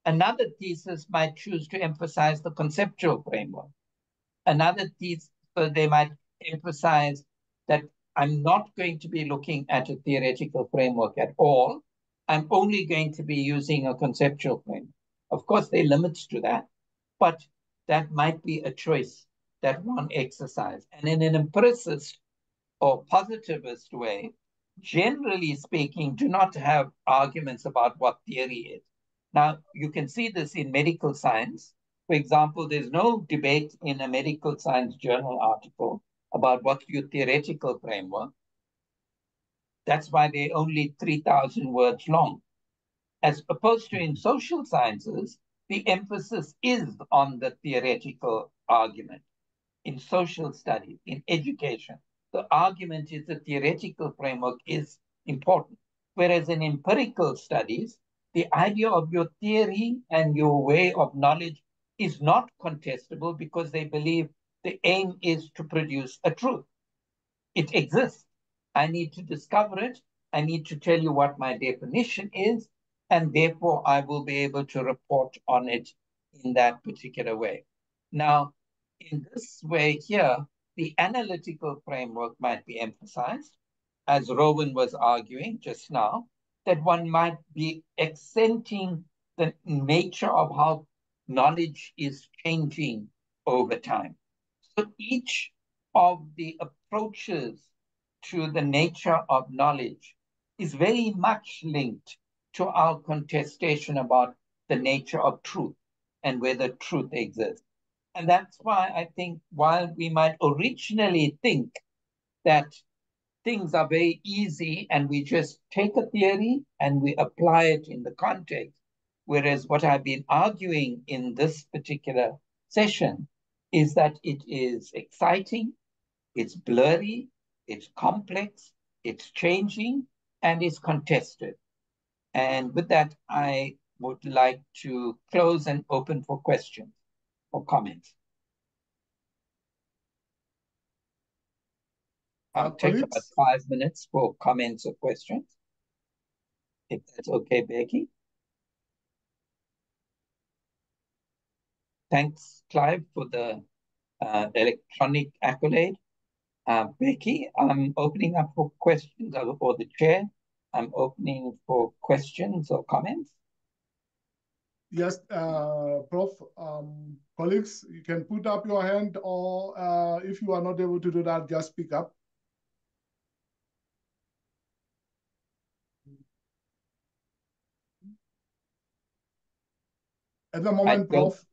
Another thesis might choose to emphasize the conceptual framework. Another thesis, so they might emphasize that I'm not going to be looking at a theoretical framework at all. I'm only going to be using a conceptual framework. Of course, there are limits to that, but that might be a choice that one exercises. And in an empiricist or positivist way, generally speaking, do not have arguments about what theory is. Now, you can see this in medical science. For example, there's no debate in a medical science journal article about what's your theoretical framework. That's why they're only 3,000 words long. As opposed to in social sciences, the emphasis is on the theoretical argument. In social studies, in education, the argument is the theoretical framework is important. Whereas in empirical studies, the idea of your theory and your way of knowledge is not contestable because they believe the aim is to produce a truth. It exists. I need to discover it. I need to tell you what my definition is, and therefore I will be able to report on it in that particular way. Now, in this way here, the analytical framework might be emphasized, as Rowan was arguing just now, that one might be accenting the nature of how knowledge is changing over time. So each of the approaches to the nature of knowledge is very much linked to our contestation about the nature of truth and whether truth exists. And that's why I think while we might originally think that things are very easy and we just take a theory and we apply it in the context, whereas what I've been arguing in this particular session is that it is exciting, it's blurry, it's complex, it's changing, and it's contested. And with that, I would like to close and open for questions or comments. I'll take about 5 minutes for comments or questions, if that's okay, Becky. Thanks, Clive, for the electronic accolade. Becky, I'm opening up for questions, or the chair. I'm opening for questions or comments. Yes, Prof, colleagues, you can put up your hand, or if you are not able to do that, just speak up. At the moment, Prof,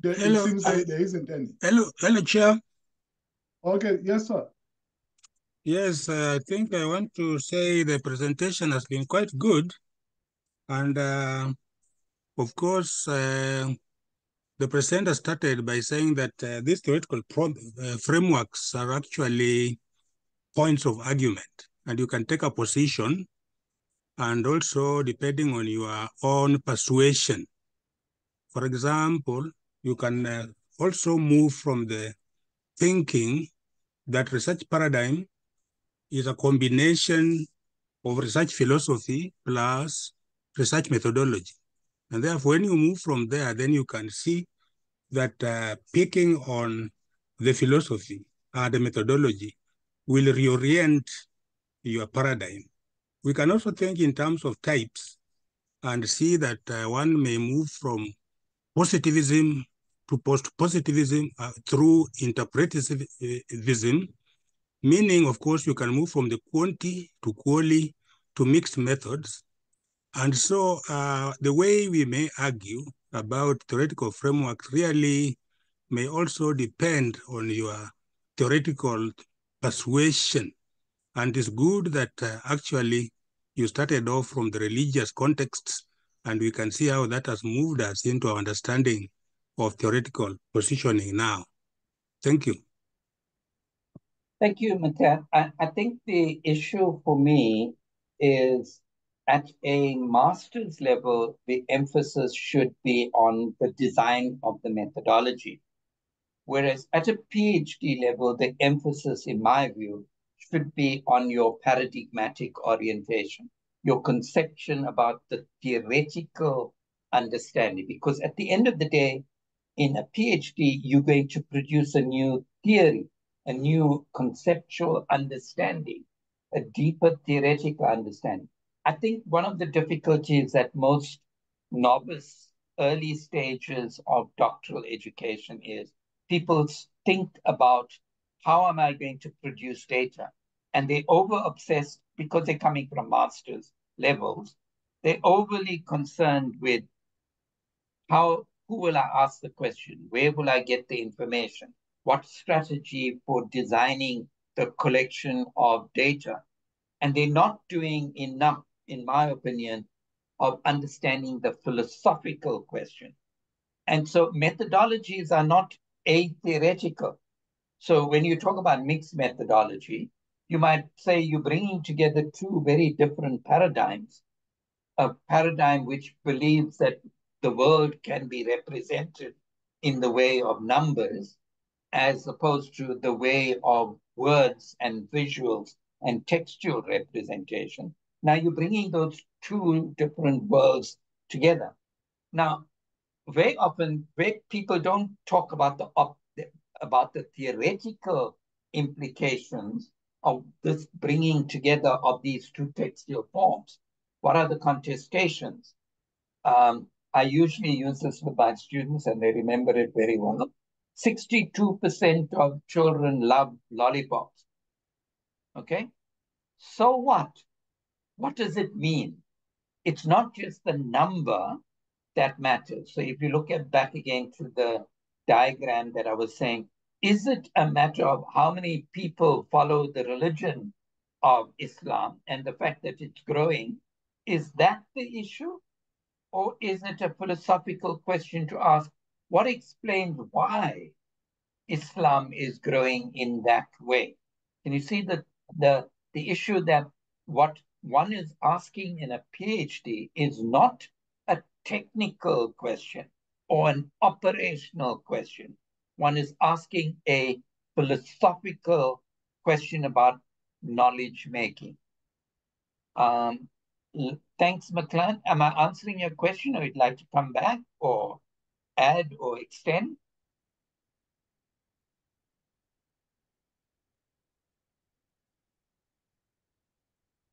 it seems there isn't any. Hello, Chair. Okay, yes, sir. Yes, I think I want to say the presentation has been quite good. And of course, the presenter started by saying that these theoretical frameworks are actually points of argument, and you can take a position, and also depending on your own persuasion. For example, you can also move from the thinking that research paradigm is a combination of research philosophy plus research methodology. And therefore, when you move from there, then you can see that picking on the philosophy and the methodology will reorient your paradigm. We can also think in terms of types and see that one may move from positivism to post-positivism through interpretivism, meaning, of course, you can move from the quanti to quali to mixed methods. And so the way we may argue about theoretical frameworks really may also depend on your theoretical persuasion. And it's good that actually you started off from the religious contexts, and we can see how that has moved us into our understanding of theoretical positioning now. Thank you. Thank you, Matan. I think the issue for me is at a master's level, the emphasis should be on the design of the methodology. Whereas at a PhD level, the emphasis, in my view, should be on your paradigmatic orientation, your conception about the theoretical understanding. Because at the end of the day, in a PhD, you're going to produce a new theory, a new conceptual understanding, a deeper theoretical understanding. I think one of the difficulties that most novice early stages of doctoral education is people think about how am I going to produce data? And they over-obsessed, because they're coming from master's levels, they're overly concerned with who will I ask the question? Where will I get the information? What strategy for designing the collection of data? And they're not doing enough, in my opinion, of understanding the philosophical question. And so methodologies are not theoretical. So when you talk about mixed methodology, you might say you're bringing together two very different paradigms, a paradigm which believes that the world can be represented in the way of numbers, as opposed to the way of words and visuals and textual representation. Now you're bringing those two different worlds together. Now, very often, people don't talk about the theoretical implications of this bringing together of these two textual forms. What are the contestations? I usually use this with my students, and they remember it very well. 62% of children love lollipops. Okay? So what? What does it mean? It's not just the number that matters. So if you look back again to the diagram that I was saying, is it a matter of how many people follow the religion of Islam and the fact that it's growing? Is that the issue? Or is it a philosophical question to ask, what explains why Islam is growing in that way? Can you see the issue that what one is asking in a PhD is not a technical question or an operational question. One is asking a philosophical question about knowledge making. Thanks, McClellan. Am I answering your question, or you'd like to come back or add or extend?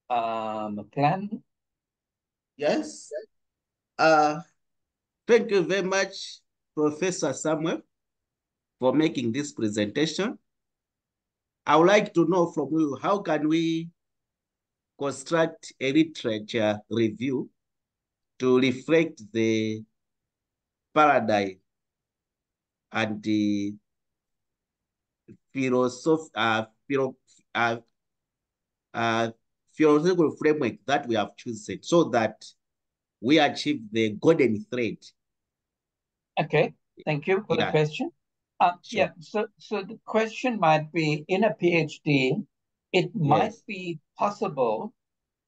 McClellan? Yes. Thank you very much, Professor Samuel, for making this presentation. I would like to know from you, how can we construct a literature review to reflect the paradigm and the philosophical framework that we have chosen, so that we achieve the golden thread? Okay, thank you for the question. Sure. Yeah, so the question might be, in a PhD, it might be possible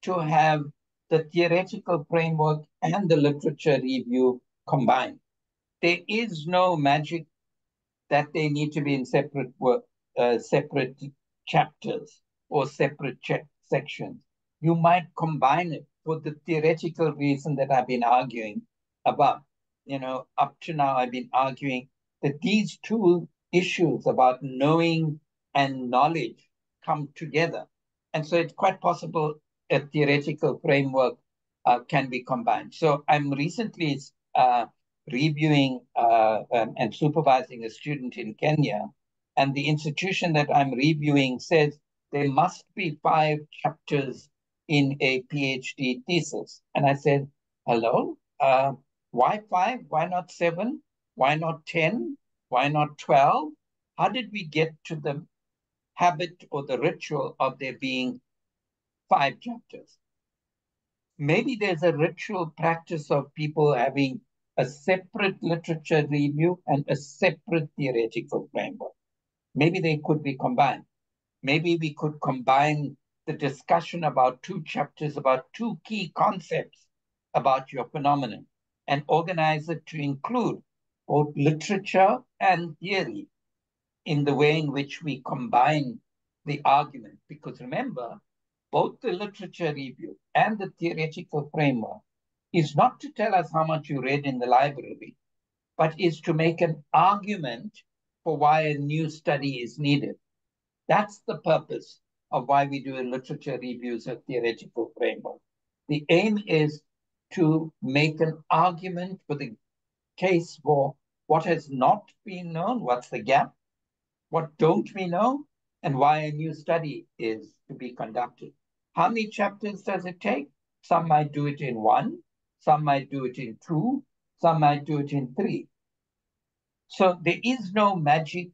to have the theoretical framework and the literature review combined. There is no magic that they need to be in separate separate chapters or separate sections. You might combine it for the theoretical reason that I've been arguing about. You know, up to now, I've been arguing that these two issues about knowing and knowledge come together. And so it's quite possible a theoretical framework can be combined. So I'm recently reviewing and supervising a student in Kenya, and the institution that I'm reviewing says there must be 5 chapters in a PhD thesis. And I said, hello, why 5? Why not 7? Why not 10? Why not 12? How did we get to the habit or the ritual of there being 5 chapters? Maybe there's a ritual practice of people having a separate literature review and a separate theoretical framework. Maybe they could be combined. Maybe we could combine the discussion about 2 chapters, about 2 key concepts about your phenomenon, and organize it to include both literature and theory in the way in which we combine the argument. Because remember, both the literature review and the theoretical framework is not to tell us how much you read in the library, but is to make an argument for why a new study is needed. That's the purpose of why we do a literature reviews or theoretical framework. The aim is to make an argument for the case for what has not been known, what's the gap, what don't we know, and why a new study is to be conducted. How many chapters does it take? Some might do it in 1, some might do it in 2, some might do it in 3. So there is no magic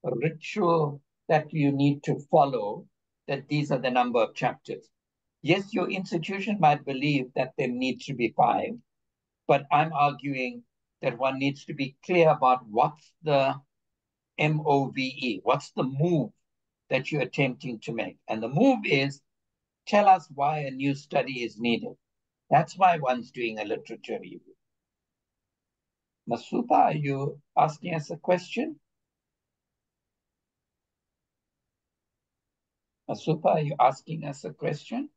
ritual that you need to follow, that these are the number of chapters. Yes, your institution might believe that there needs to be 5, but I'm arguing that one needs to be clear about what's the MOVE, what's the move that you're attempting to make. And the move is, tell us why a new study is needed. That's why one's doing a literature review. Masupa, are you asking us a question? Masupa, are you asking us a question?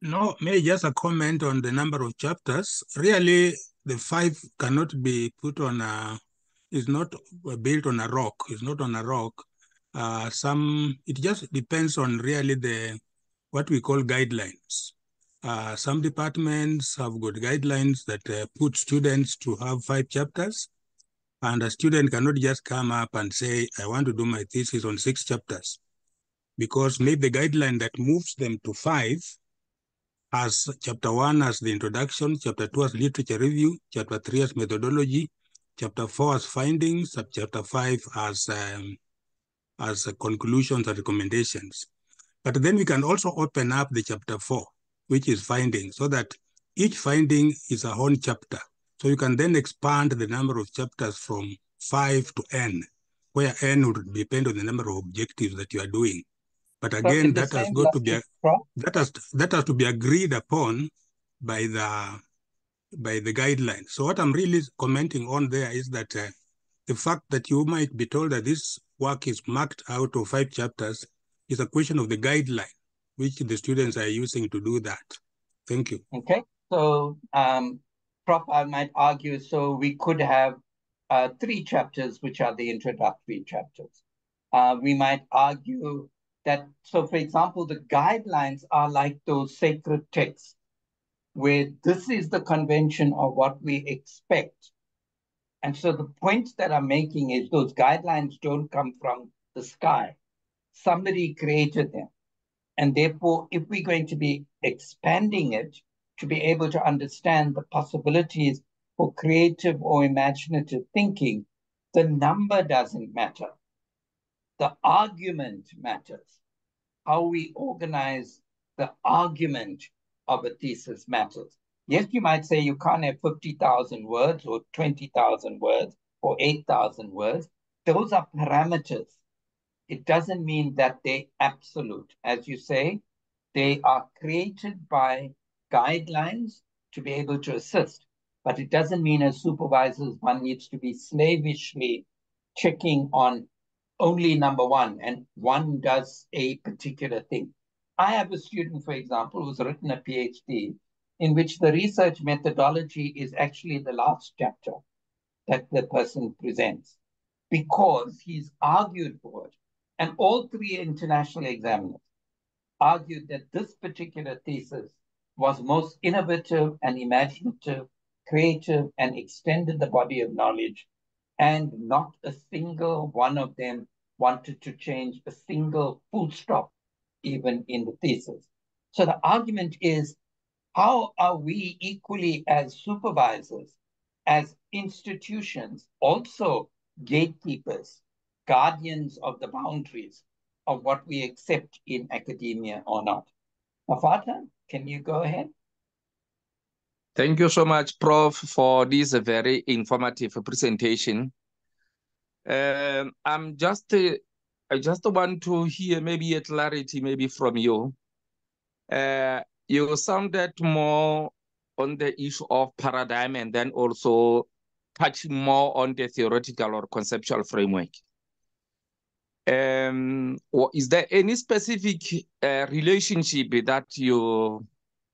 No, maybe just a comment on the number of chapters. Really, the 5 cannot be put on a, is not built on a rock. It's not on a rock. It just depends on really what we call guidelines. Some departments have got guidelines that put students to have 5 chapters, and a student cannot just come up and say, I want to do my thesis on 6 chapters, because maybe the guideline that moves them to 5 as chapter 1 as the introduction, chapter 2 as literature review, chapter 3 as methodology, chapter 4 as findings, chapter 5 as conclusions and recommendations. But then we can also open up the chapter 4, which is findings, so that each finding is a whole chapter. So you can then expand the number of chapters from 5 to n, where n would depend on the number of objectives that you are doing. But again, that has got to be that has to be agreed upon by the guidelines. So what I'm really commenting on there is that the fact that you might be told that this work is marked out of 5 chapters is a question of the guideline which the students are using to do that. Thank you. Okay, so Prof, I might argue, so we could have 3 chapters, which are the introductory chapters. We might argue that, so for example, the guidelines are like those sacred texts, where this is the convention of what we expect. And so the point that I'm making is those guidelines don't come from the sky. Somebody created them. And therefore, if we're going to be expanding it to be able to understand the possibilities for creative or imaginative thinking, the number doesn't matter. The argument matters. How we organize the argument of a thesis matters. Yes, you might say you can't have 50,000 words or 20,000 words or 8,000 words. Those are parameters. It doesn't mean that they're absolute. As you say, they are created by guidelines to be able to assist. But it doesn't mean as supervisors, one needs to be slavishly checking on only number one, and one does a particular thing. I have a student, for example, who's written a PhD in which the research methodology is actually the last chapter that the person presents because he's argued for it. And all three international examiners argued that this particular thesis was most innovative and imaginative, creative, and extended the body of knowledge. And not a single one of them wanted to change a single full stop, even in the thesis. So the argument is, how are we equally as supervisors, as institutions, also gatekeepers, guardians of the boundaries of what we accept in academia or not? Mafata, can you go ahead? Thank you so much, Prof, for this very informative presentation. I just want to hear maybe a clarity maybe from you. You sounded more on the issue of paradigm and then also touching more on the theoretical or conceptual framework. Is there any specific relationship that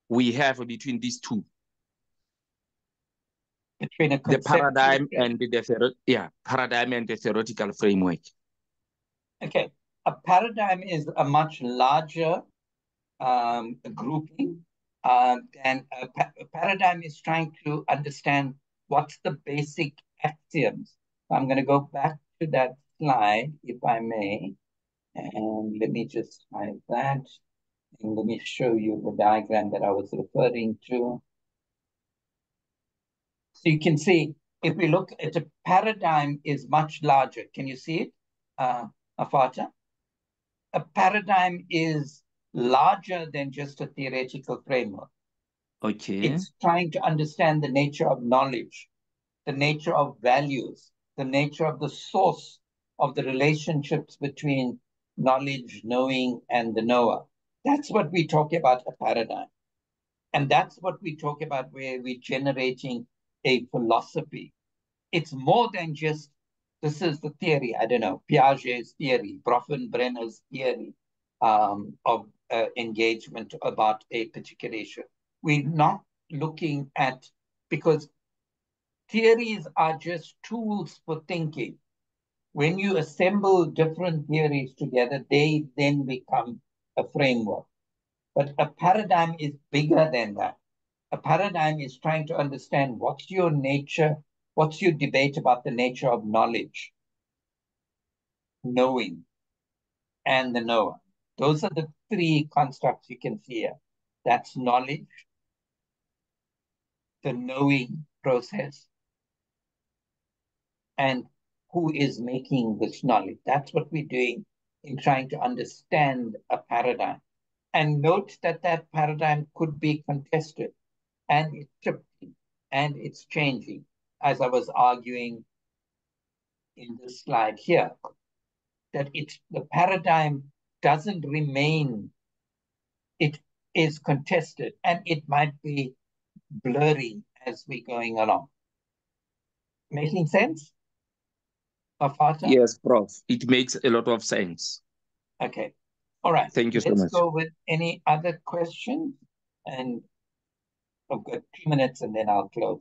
we have between these two? Between the paradigm and paradigm and the theoretical framework. Okay, a paradigm is a much larger grouping, and a paradigm is trying to understand what's the basic axioms. I'm going to go back to that slide, if I may, and let me just hide that, and let me show you the diagram that I was referring to. So you can see, if we look at a paradigm is much larger. Can you see it, Afata? A paradigm is larger than just a theoretical framework. Okay. It's trying to understand the nature of knowledge, the nature of values, the nature of the source of the relationships between knowledge, knowing, and the knower. That's what we talk about a paradigm. And that's what we talk about where we're generating a philosophy. It's more than just, this is the theory, I don't know, Piaget's theory, Brenner's theory of engagement about a particular issue. We're not looking at, because theories are just tools for thinking. When you assemble different theories together, they then become a framework. But a paradigm is bigger than that. A paradigm is trying to understand what's your nature, what's your debate about the nature of knowledge, knowing, and the knower. Those are the three constructs you can see here. That's knowledge, the knowing process, and who is making this knowledge. That's what we're doing in trying to understand a paradigm. And note that that paradigm could be contested, and it's shifting, and it's changing, as I was arguing in this slide here, that the paradigm doesn't remain, it is contested, and it might be blurry as we're going along. Making sense, Mafata? Yes, Prof. It makes a lot of sense. Okay. All right. Thank you so Let's much. go with any other questions. And I've got 2 minutes and then I'll close.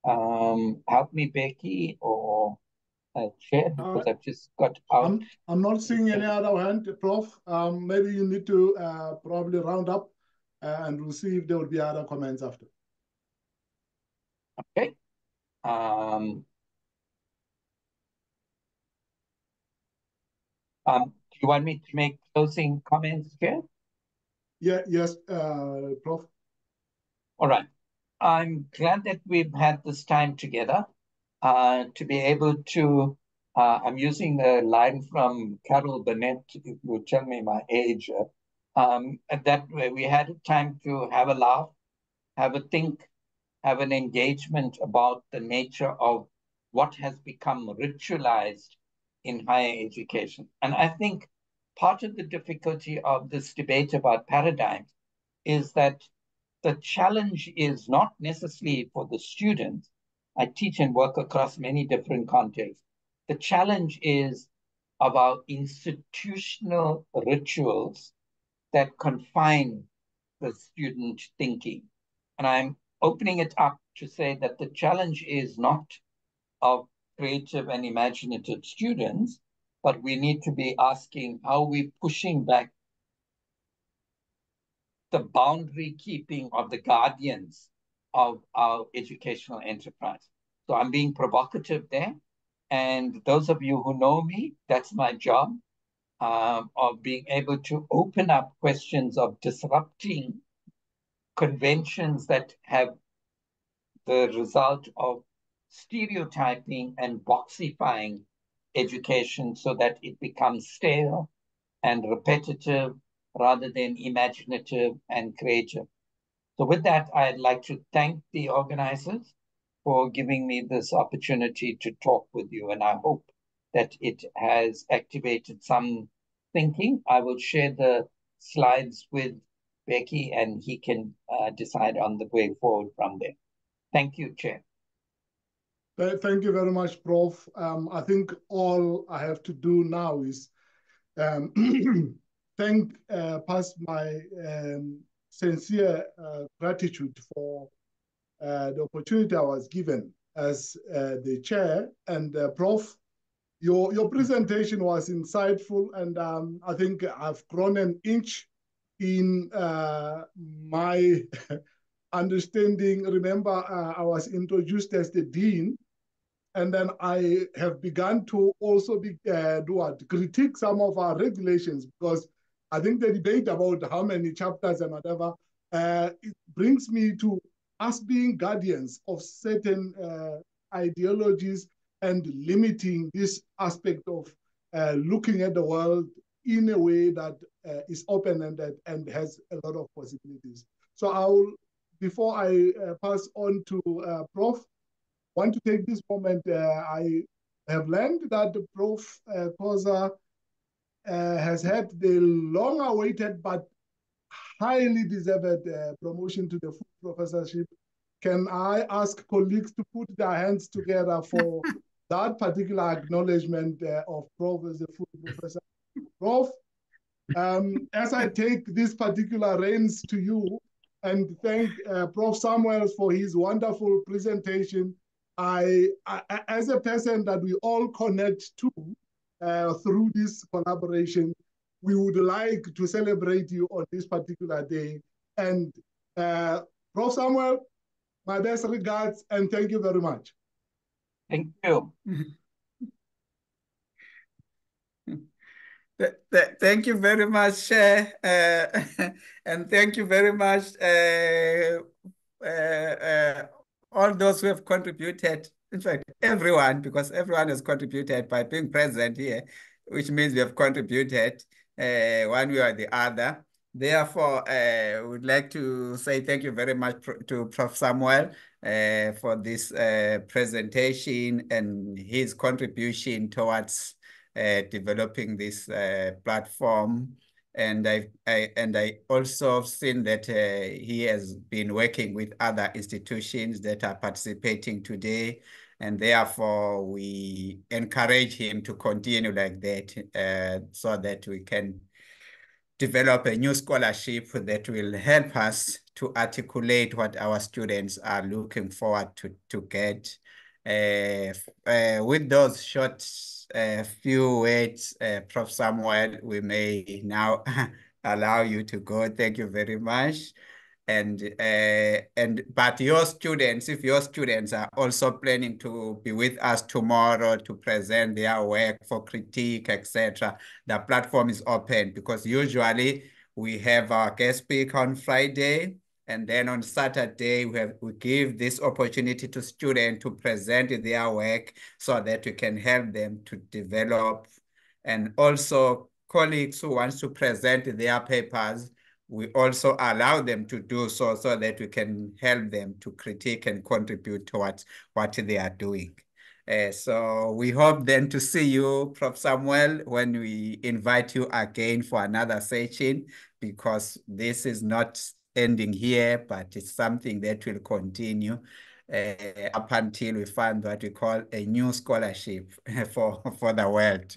Help me, Becky, or Chair, because I've just got out. I'm not seeing any other hand, Prof. Maybe you need to probably round up and we'll see if there will be other comments after. Okay. Do you want me to make closing comments, Chair? Yeah, yes, Prof. All right. I'm glad that we've had this time together to be able to, I'm using the line from Carol Burnett, if you tell me my age, that we had time to have a laugh, have a think, have an engagement about the nature of what has become ritualized in higher education. And I think part of the difficulty of this debate about paradigms is that the challenge is not necessarily for the students. I teach and work across many different contexts. The challenge is of our institutional rituals that confine the student thinking. And I'm opening it up to say that the challenge is not of creative and imaginative students, but we need to be asking how we're pushing back the boundary keeping of the guardians of our educational enterprise. So I'm being provocative there. And those of you who know me, that's my job, of being able to open up questions of disrupting conventions that have the result of stereotyping and boxifying education so that it becomes stale and repetitive rather than imaginative and creative. So with that, I'd like to thank the organizers for giving me this opportunity to talk with you, and I hope that it has activated some thinking. I will share the slides with Becky, and he can decide on the way forward from there. Thank you, Chair. Thank you very much, Prof. I think all I have to do now is pass my sincere gratitude for the opportunity I was given as the chair. And Prof, your presentation was insightful, and I think I've grown an inch in my understanding. Remember, I was introduced as the dean, and then I have begun to also critique some of our regulations, because I think the debate about how many chapters and whatever, it brings me to us being guardians of certain ideologies and limiting this aspect of looking at the world in a way that is open-ended and has a lot of possibilities. So before I pass on to Prof, want to take this moment. I have learned that the Prof Khoza has had the long-awaited but highly deserved promotion to the full professorship. Can I ask colleagues to put their hands together for that particular acknowledgement of Prof as a full professor? Prof, as I take this particular reins to you and thank Prof Samuel for his wonderful presentation, I, as a person that we all connect to through this collaboration, we would like to celebrate you on this particular day. And Prof Samuel, my best regards and thank you very much. Thank you. Thank you very much, Chair, and thank you very much all those who have contributed. In fact, everyone, because everyone has contributed by being present here, which means we have contributed one way or the other. Therefore, I would like to say thank you very much to Prof Samuel for this presentation and his contribution towards developing this platform. And I also seen that he has been working with other institutions that are participating today, and therefore we encourage him to continue like that so that we can develop a new scholarship that will help us to articulate what our students are looking forward to get. With those short few words, Prof. Samuel, we may now allow you to go. Thank you very much. But your students, if your students are also planning to be with us tomorrow to present their work for critique, etc., the platform is open, because usually we have our guest speaker on Friday, and then on Saturday we give this opportunity to students to present their work so that we can help them to develop, and also colleagues who want to present their papers, we also allow them to do so that we can help them to critique and contribute towards what they are doing. So we hope then to see you, Prof. Samuel, when we invite you again for another session, because this is not ending here, but it's something that will continue up until we find what we call a new scholarship for the world.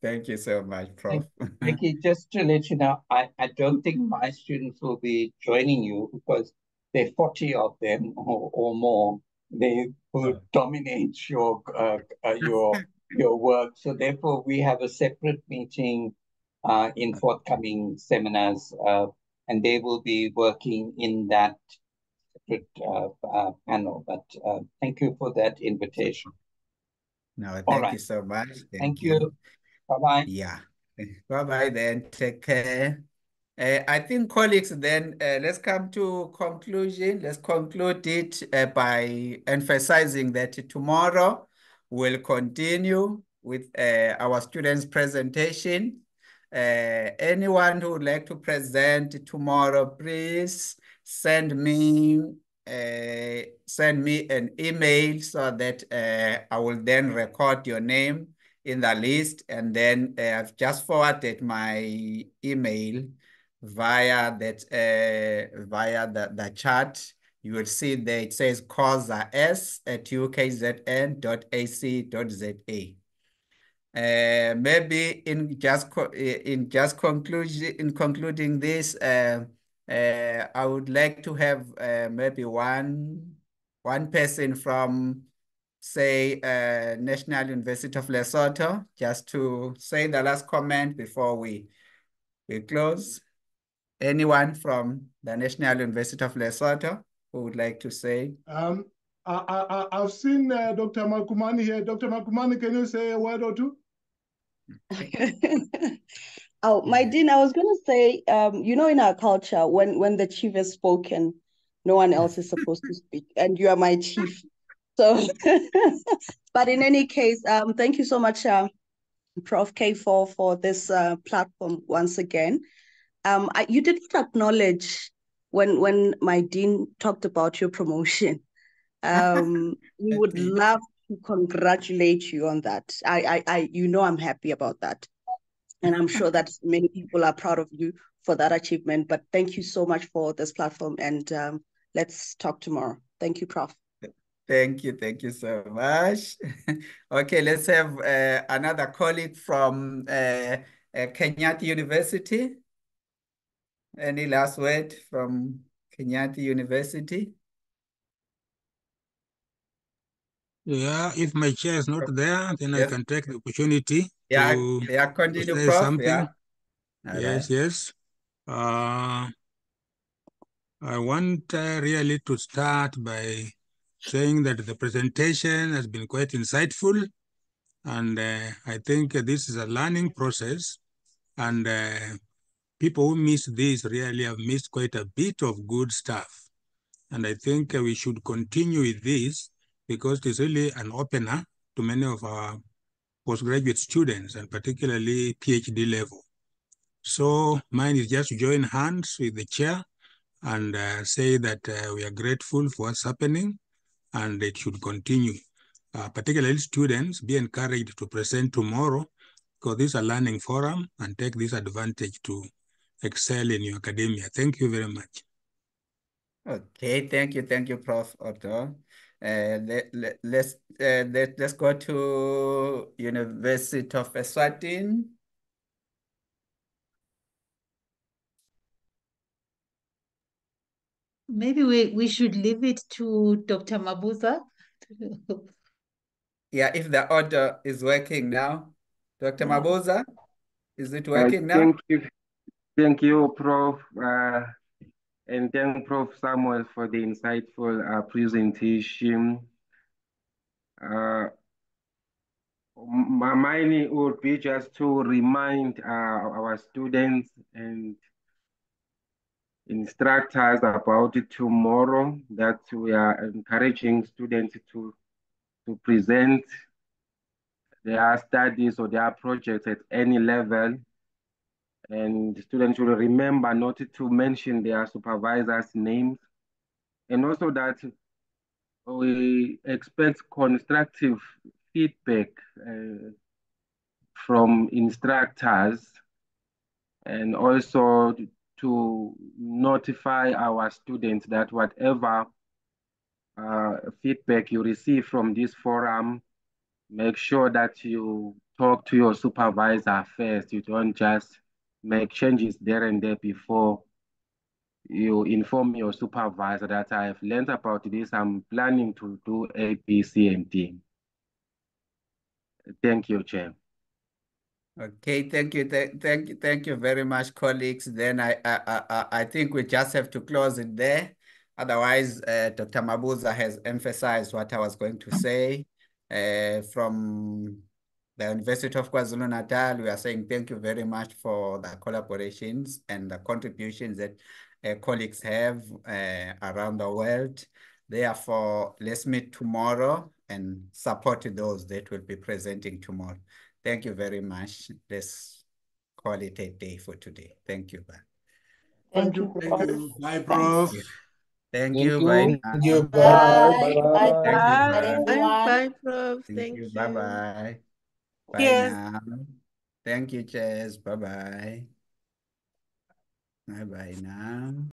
Thank you so much, Prof. Ricky, just to let you know, I don't think my students will be joining you because there are 40 of them or more. They will dominate your work. So therefore, we have a separate meeting in forthcoming seminars, and they will be working in that separate panel. But thank you for that invitation. No, All thank right. you so much. Thank you. Bye-bye. Yeah. Bye-bye then. Take care. I think, colleagues, then let's come to conclusion. Let's conclude it by emphasizing that tomorrow we'll continue with our students' presentation. Anyone who would like to present tomorrow, please send me an email so that I will then record your name in the list, and then I've just forwarded my email via the chat. You will see there it says causa@ukzn.ac.za. Maybe in concluding this, I would like to have maybe one person from, say, National University of Lesotho, just to say the last comment before we close. Anyone from the National University of Lesotho who would like to say? I've seen Dr. Makumani here. Dr. Makumani, can you say a word or two? Oh, my dean, I was going to say, you know, in our culture, when the chief has spoken, no one else is supposed to speak, and you are my chief. So, but in any case, thank you so much, Prof. K, for this platform once again. You did not acknowledge when my dean talked about your promotion. We would love to congratulate you on that. You know, I'm happy about that. And I'm sure that many people are proud of you for that achievement. But thank you so much for this platform. And let's talk tomorrow. Thank you, Prof. Thank you so much. Okay, let's have another colleague from Kenyatta University. Any last word from Kenyatta University? Yeah, if my chair is not there, then I can take the opportunity to continue, say Prof. something. Yeah. Yes, yes. I want really to start by saying that the presentation has been quite insightful, and I think this is a learning process, and people who miss this really have missed quite a bit of good stuff. And I think we should continue with this because it's really an opener to many of our postgraduate students, and particularly PhD level. So mine is just to join hands with the chair and say that we are grateful for what's happening and it should continue. Particularly students, be encouraged to present tomorrow because this is a learning forum, and take this advantage to excel in your academia. Thank you very much. Okay, thank you, Prof. Otto. Let's go to University of Eswatini. Maybe we should leave it to Dr. Mabuza. Yeah, if the order is working now. Dr. Mabuza, is it working now? Thank you, Prof. And thank Prof. Samuel for the insightful presentation. Mine would be just to remind our students and instructors about it tomorrow, that we are encouraging students to present their studies or their projects at any level. And students will remember not to mention their supervisor's names. And also that we expect constructive feedback from instructors, and also to notify our students that whatever feedback you receive from this forum, make sure that you talk to your supervisor first. You don't just make changes there and there before you inform your supervisor that I've learned about this. I'm planning to do A, B, C, and D. Thank you, Chair. Okay, thank you, thank you very much, colleagues. Then I think we just have to close it there. Otherwise, Dr. Mabuza has emphasized what I was going to say. From the University of KwaZulu-Natal, we are saying thank you very much for the collaborations and the contributions that colleagues have around the world. Therefore, let's meet tomorrow and support those that will be presenting tomorrow. Thank you very much. Let's call it a day for today. Thank you. Bye. Thank you, Prof. Thank you. Bye, Prof. Thank you. Bye. Thank you. Bye. Bye. Bye. Thank you. Bye, Bye. everyone. Bye, Prof. Thank you. Bye-bye. Bye Yes. now. Thank you, Chess. Bye-bye. Bye-bye now.